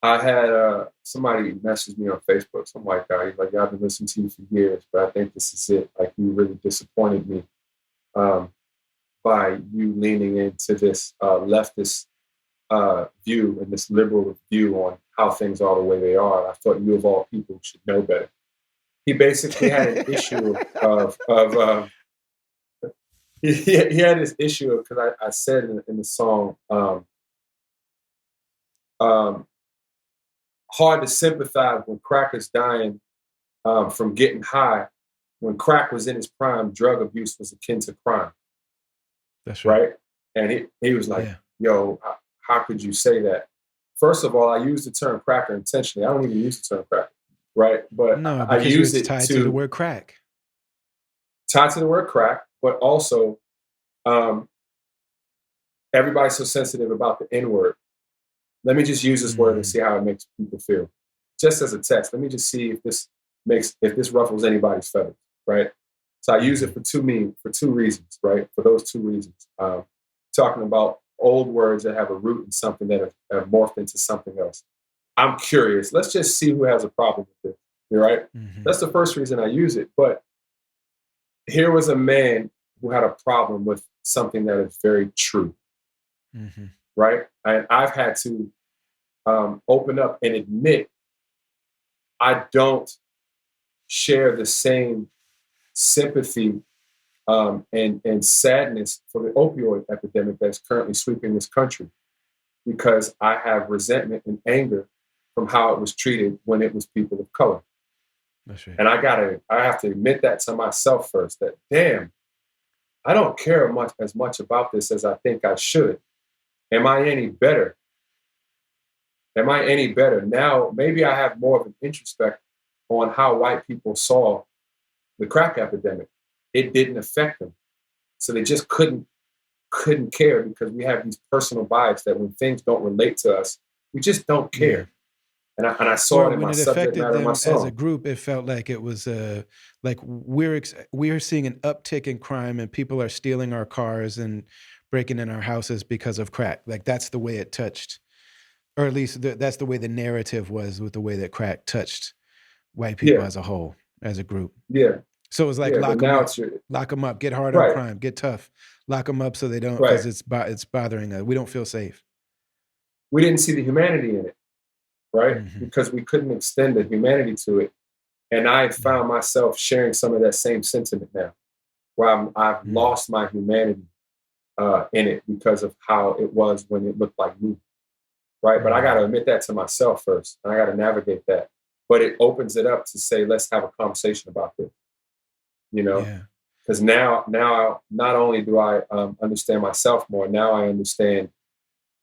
I had somebody message me on Facebook, some white guy. He's like, "Yeah, I've been listening to you for years, but I think this is it. Like, you really disappointed me um, by you leaning into this leftist view and this liberal view on how things are the way they are. I thought you, of all people, should know better." He basically had an issue of he had this issue of, because I said in the song, um, hard to sympathize when crackers dying from getting high. When crack was in its prime, drug abuse was akin to crime, That's right. right? And he was like, Yeah. "Yo, how could you say that?" First of all, I use the term cracker intentionally. I don't even use the term cracker, right? But No, I because use it's it tied to the to word crack. tie to the word crack, but also um, everybody's so sensitive about the N word. Let me just use this word and Mhm. see how it makes people feel. Just as a test, let me just see if this ruffles anybody's feathers, right? So I use it Mhm. for two reasons, right? For those two reasons, talking about old words that have a root in something that have morphed into something else. I'm curious. Let's just see who has a problem with this. You're right. Mhm. That's the first reason I use it. But here was a man who had a problem with something that is very true, Mhm. right? And I've had to open up and admit I don't share the same sympathy and sadness for the opioid epidemic that's currently sweeping this country, because I have resentment and anger from how it was treated when it was people of color. That's right. And I have to admit that to myself first, that damn, I don't care as much about this as I think I should. Am I any better? Am I any better? Now, maybe I have more of an introspect on how white people saw the crack epidemic. It didn't affect them. So they just couldn't care, because we have these personal bias that when things don't relate to us, we just don't Yeah. care. And I saw Or it in when my it subject affected matter of my them as a song. group, it felt like it was like we're seeing an uptick in crime and people are stealing our cars and breaking in our houses because of crack. Like that's the way it touched, or at least that's the way the narrative was with the way that crack touched white people Yeah, as a whole, as a group. yeah. So it's like Yeah, but now it's your lock them up, get hard on right, crime, get tough, lock them up so they don't, because right. it's bothering us. We don't feel safe. We didn't see the humanity in it, right? Hmm. Because we couldn't extend the humanity to it. And I had Yeah. found myself sharing some of that same sentiment now, where I've Mm. lost my humanity in it because of how it was when it looked like me, right? But I got to Mm. admit that to myself first, and I got to navigate that. But it opens it up to say, let's have a conversation about this, you know? Yeah. Because now, not only do I understand myself more, now I understand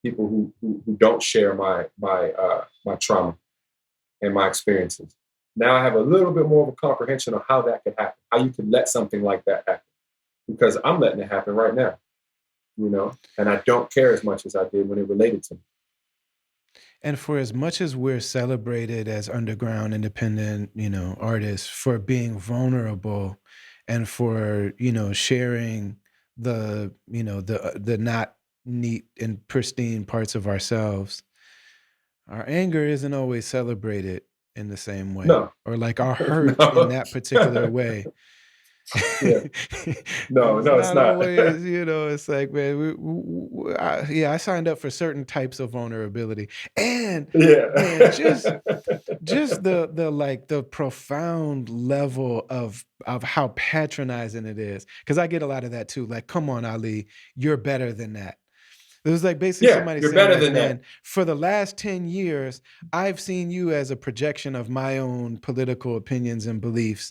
people who don't share my trauma and my experiences. Now I have a little bit more of a comprehension of how that could happen, how you could let something like that happen, because I'm letting it happen right now, and I don't care as much as I did when it related to me. And for as much as we're celebrated as underground independent, artists for being vulnerable and for, sharing the not neat and pristine parts of ourselves, our anger isn't always celebrated in the same way, No, or like our hurt in no, that particular way. yeah, no, It's no, it's not not. always, it's like, man, I signed up for certain types of vulnerability. And man, just Yeah, the profound level of how patronizing it is. Cause I get a lot of that too. Like, come on, Ali, you're better than that. It was like basically yeah. somebody You're saying, better like, than that. man, for the last 10 years, I've seen you as a projection of my own political opinions and beliefs.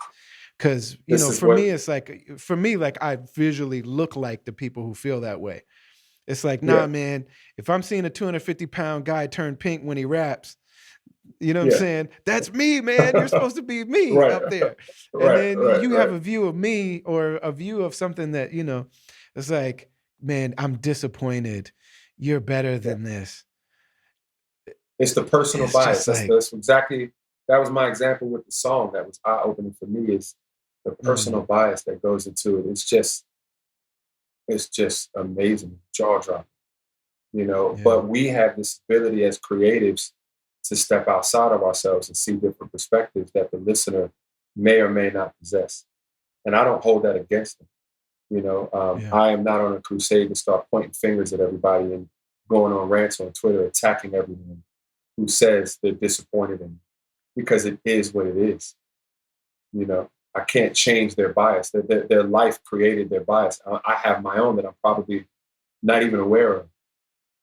Cause, This is for me, what. it's like, I visually look like the people who feel that way. It's like, nah, Yeah, man, if I'm seeing a 250-pound guy turn pink when he raps, you know what I'm yeah. saying? That's me, man. You're supposed to be me Right, up there. And right, then right, you have right. a view of me or a view of something that, it's like, man, I'm disappointed. You're better Yeah. than this. It's the personal It's bias. just That's like, that's exactly that was my example with the song. That was eye opening for me. Is the personal mm, bias that goes into it. It's just amazing, jaw dropping. yeah. But we have this ability as creatives to step outside of ourselves and see different perspectives that the listener may or may not possess. And I don't hold that against them. Yeah. I am not on a crusade to start pointing fingers at everybody and going on rants on Twitter, attacking everyone who says they're disappointed in me, because it is what it is. I can't change their bias. Their life created their bias. I have my own that I'm probably not even aware of.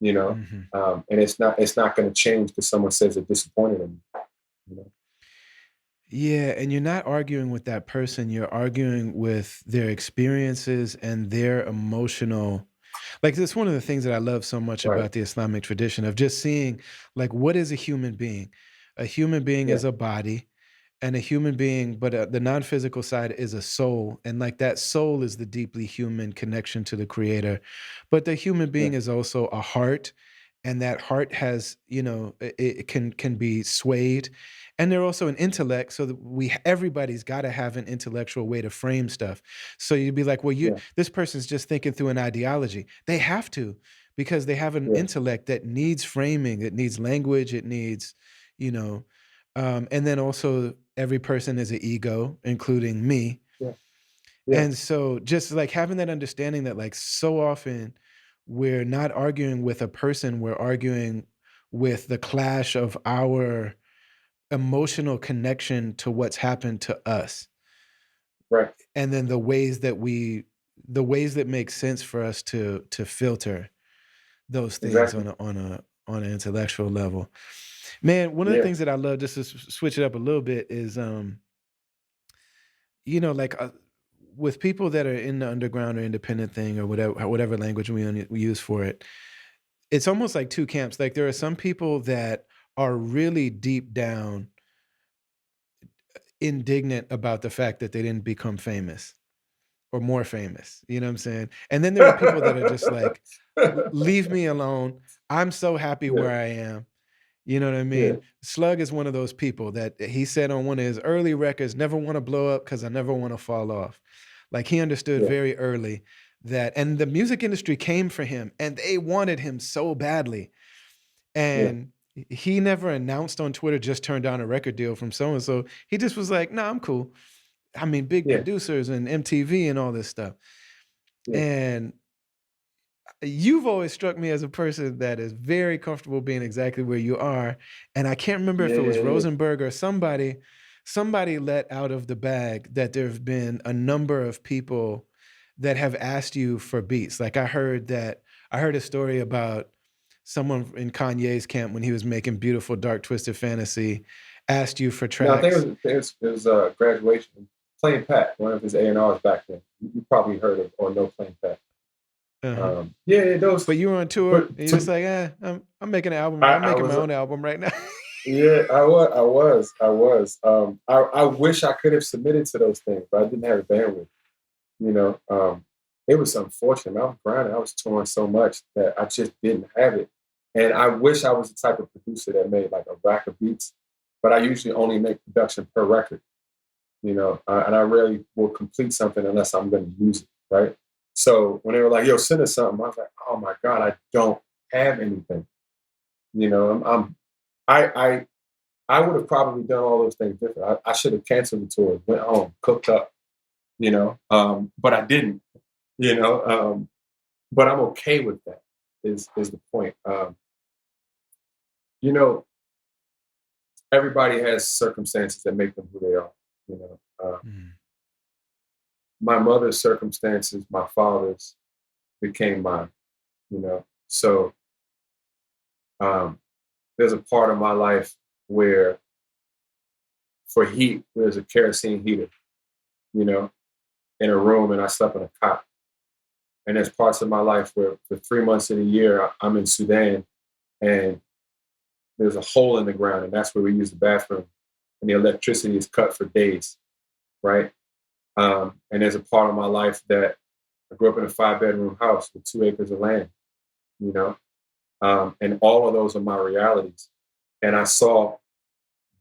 You know, Hmm. and it's not going to change because someone says they're disappointed in me. You know, Yeah, and you're not arguing with that person, you're arguing with their experiences and their emotional, like, that's one of the things that I love so much right? about the Islamic tradition of just seeing, like, what is a human being? A human being Yeah, is a body and a human being, but the non-physical side is a soul, and like that soul is the deeply human connection to the creator. But the human yeah, being is also a heart, and that heart has, it can be swayed, and they're also an intellect, so that everybody's got to have an intellectual way to frame stuff. So you'd be like, well, yeah, this person's just thinking through an ideology. They have to, because they have an yeah, intellect that needs framing, it needs language, it needs, you know and then also every person is an ego, including me. yeah, yeah. And so just like having that understanding that, like, so often we're not arguing with a person, we're arguing with the clash of our emotional connection to what's happened to us. Right. And then the ways that make sense for us to filter those things Exactly. on an intellectual level. Man, one of the Yeah. things that I love, just to switch it up a little bit, is like, with people that are in the underground or independent thing or whatever language we use for it, it's almost like two camps. Like, there are some people that are really deep down indignant about the fact that they didn't become famous or more famous. You know what I'm saying? And then there are people that are just like, Leave me alone. I'm so happy Yeah. where I am." You know what I Yeah. mean? Slug is one of those people that he said on one of his early records, "Never want to blow up because I never want to fall off." Like, he understood Yeah. very early that, and the music industry came for him and they wanted him so badly. Yeah. And he never announced on Twitter, just turned down a record deal from so and so. He just was like, "No, I'm cool." I mean, big Yeah. producers and MTV and all this stuff. Yeah. And you've always struck me as a person that is very comfortable being exactly where you are. And I can't remember if Yeah. it was Yeah. Yeah. Rosenberg or somebody let out of the bag that there have been a number of people that have asked you for beats. Like I heard a story about someone in Kanye's camp when he was making Beautiful Dark Twisted Fantasy asked you for No, I think tracks. it was graduation. Plain Pat, one of his A&Rs back then. You probably heard of or know Plain Pat. Uh-huh. Yeah, yeah, those. But you were on tour But and you're just like, I'm making an album. I'm I making my was own album right now. yeah, I was. I wish I could have submitted to those things, but I didn't have the bandwidth. You know, it was unfortunate. I was grinding. I was touring so much that I just didn't have it. And I wish I was the type of producer that made like a rack of beats, but I usually only make production per record. You know, and I rarely will complete something unless I'm going to use it, right? So when they were like, "Yo, send us something," I was like, "Oh my god, I don't have anything." You know, I I would have probably done all those things different. I should have canceled the tour, went home, cooked up, you know, but I didn't, you know. But I'm okay with that. Is the point? You know, everybody has circumstances that make them who they are. You know, Mm, my mother's circumstances, my father's became mine. You know, so um, there's a part of my life where, for heat, there's a kerosene heater. You know, in a room, and I slept in a cot. And there's parts of my life where, for 3 months of the year, I'm in Sudan, and there's a hole in the ground, and that's where we use the bathroom, and the electricity is cut for days, right? And there's a part of my life that I grew up in a 5-bedroom house with 2 acres of land, you know, and all of those are my realities. And I saw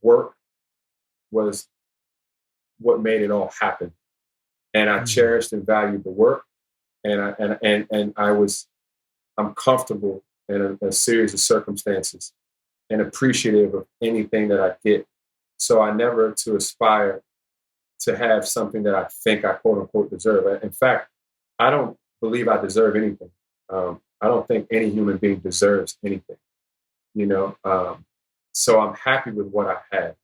work was what made it all happen, and I mm, cherished and valued the work, and I'm comfortable in a series of circumstances and appreciative of anything that I get. So I never to aspire to have something that I think I quote unquote deserve. In fact, I don't believe I deserve anything. I don't think any human being deserves anything, you know. So I'm happy with what I have,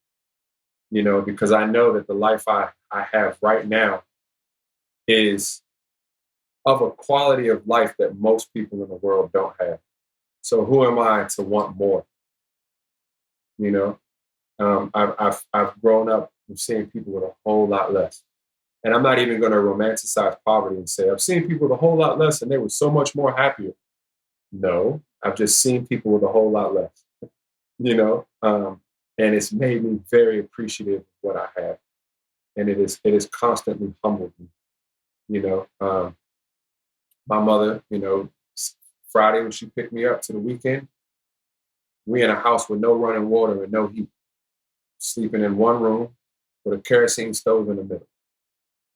you know, because I know that the life I have right now is of a quality of life that most people in the world don't have. So who am I to want more? You know, I've grown up with seeing people with a whole lot less. And I'm not even going to romanticize poverty and say, I've seen people with a whole lot less and they were so much more happier. No, I've just seen people with a whole lot less, you know, and it's made me very appreciative of what I have. And it is constantly humbled me, you know. My mother, you know, Friday when she picked me up to the weekend, we in a house with no running water and no heat, sleeping in one room with a kerosene stove in the middle,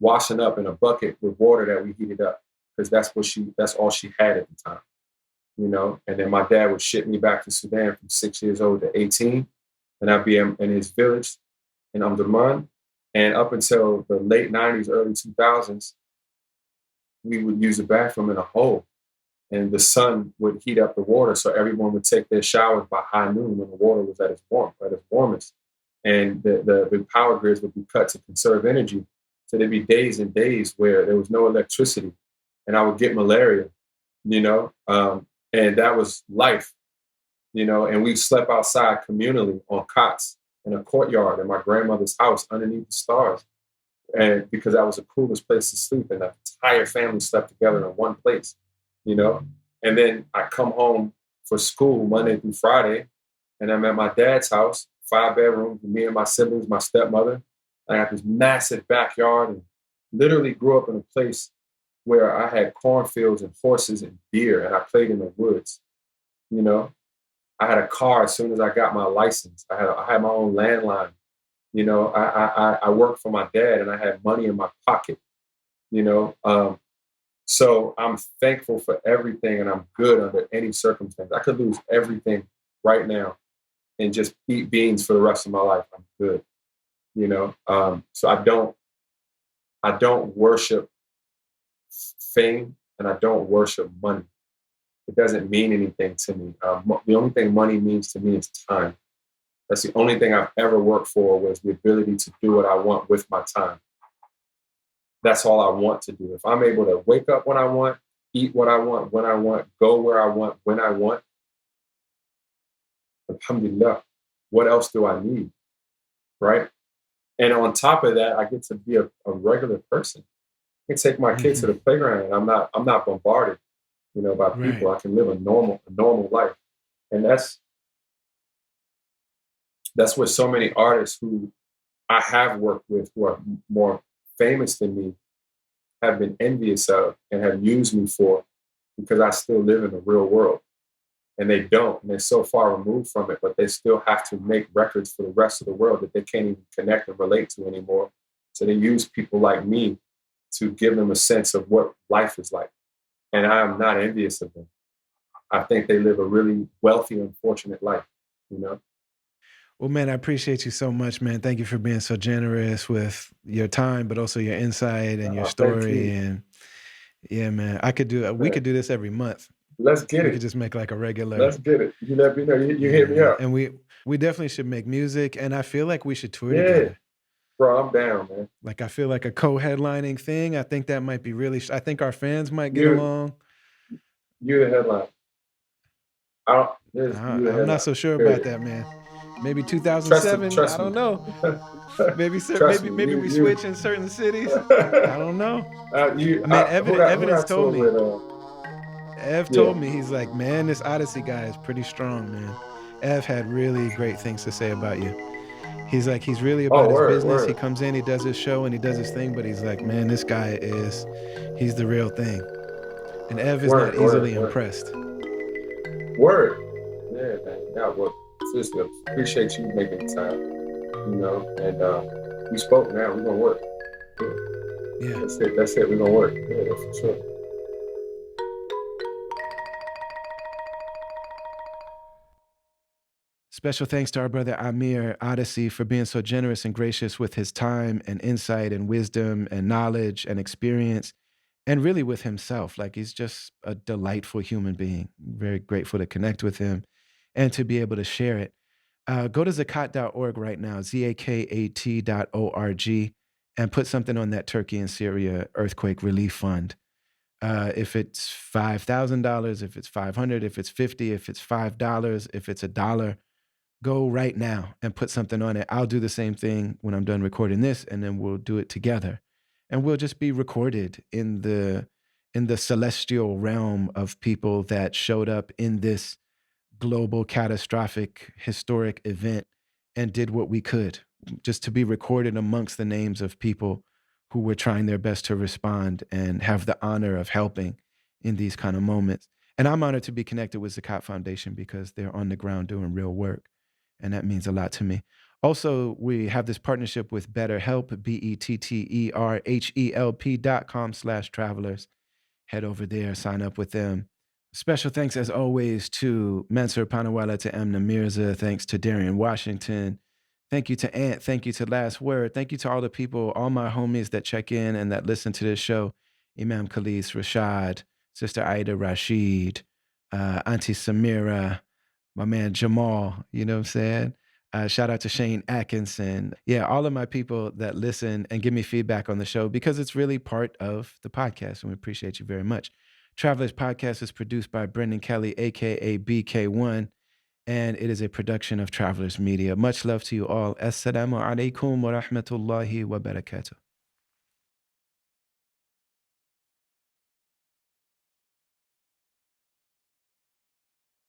washing up in a bucket with water that we heated up because that's all she had at the time, you know. And then my dad would ship me back to Sudan from 6 years old to 18, and I'd be in his village in Umdurman. And up until the late 90s, early 2000s, we would use the bathroom in a hole, and the sun would heat up the water, so everyone would take their showers by high noon when the water was at its warmest. And the power grids would be cut to conserve energy. So there'd be days and days where there was no electricity, and I would get malaria, you know, and that was life, you know. And we slept outside communally on cots in a courtyard in my grandmother's house underneath the stars, and because that was the coolest place to sleep, and the entire family slept together in one place, you know. And then I come home for school Monday through Friday, and I'm at my dad's house, 5 bedrooms, me and my siblings, my stepmother. I have this massive backyard, and literally grew up in a place where I had cornfields and horses and deer, and I played in the woods. You know, I had a car as soon as I got my license. I had my own landline. You know, I worked for my dad, and I had money in my pocket. You know, so I'm thankful for everything, and I'm good under any circumstance. I could lose everything right now and just eat beans for the rest of my life. I'm good. You know, so I don't I don't worship fame and I don't worship money. It doesn't mean anything to me. The only thing money means to me is time. That's the only thing I've ever worked for was the ability to do what I want with my time. That's all I want to do. If I'm able to wake up when I want, eat what I want, when I want, go where I want, when I want, alhamdulillah, what else do I need? Right? And on top of that, I get to be a regular person. I can take my kids to Hmm. the playground and I'm not bombarded, by Right. people. I can live a normal life. And that's what so many artists who I have worked with who are more famous than me have been envious of and have used me for because I still live in the real world. And they don't. And they're so far removed from it, but they still have to make records for the rest of the world that they can't even connect and relate to anymore. So they use people like me to give them a sense of what life is like. And I am not envious of them. I think they live a really wealthy and fortunate life. Well, man, I appreciate you so much, man. Thank you for being so generous with your time, but also your insight and your Thank story. you. And yeah, man, we Man, could do this every month. let's get We could it. just make like a regular. Let's get it. You let me know. You Yeah, hit me man. up. And we definitely should make music. And I feel like we should tour Yeah, together. bro, I'm down, man. Like I feel like a co-headlining thing. I think that might be really. I think our fans might get You along. you the headline. I don't. This you the I'm not headline. so sure about Period. that, man. Maybe Trust me. 2007. I Trust me. don't know. Maybe Trust me. maybe You we you. switch in certain cities. I don't know. I mean, Who Evidence that told tour me. with? Ev Yeah. told me he's like, man, this Odyssey guy is pretty strong, man. Ev had really great things to say about you. He's like, he's really about Oh, his word, business. He word, comes in, he does his show, and he does his thing. But he's like, man, he's the real thing. And Ev is not word, word, easily word, impressed. word. Yeah, man. Yeah, well, sister, appreciate you making time. And we spoke. Now we're gonna work. Yeah, Yeah. that's it. That's it. We're gonna work. Yeah, that's for sure. Special thanks to our brother Amir Odyssey for being so generous and gracious with his time and insight and wisdom and knowledge and experience, and really with himself. Like he's just a delightful human being. Very grateful to connect with him and to be able to share it. Go to zakat.org right now, zakat.org, and put something on that Turkey and Syria earthquake relief fund. If it's $5,000, if it's 500, if it's 50, if it's $5, if it's $1, go right now and put something on it. I'll do the same thing when I'm done recording this, and then we'll do it together. And we'll just be recorded in the celestial realm of people that showed up in this global catastrophic historic event and did what we could, just to be recorded amongst the names of people who were trying their best to respond and have the honor of helping in these kind of moments. And I'm honored to be connected with Zakat Foundation because they're on the ground doing real work. And that means a lot to me. Also, we have this partnership with BetterHelp, BetterHelp.com/travelers. Head over there, sign up with them. Special thanks, as always, to Mansur Panawala, to Amna Mirza. Thanks to Darian Washington. Thank you to Ant. Thank you to Last Word. Thank you to all the people, all my homies that check in and that listen to this show. Imam Khalis, Rashad, Sister Aida Rashid, Auntie Samira, my man Jamal, you know what I'm saying? Shout out to Shane Atkinson. Yeah, all of my people that listen and give me feedback on the show because it's really part of the podcast, and we appreciate you very much. Travelers Podcast is produced by Brendan Kelly, aka BK1, and it is a production of Travelers Media. Much love to you all. Assalamu alaikum wa rahmatullahi wa barakatuh.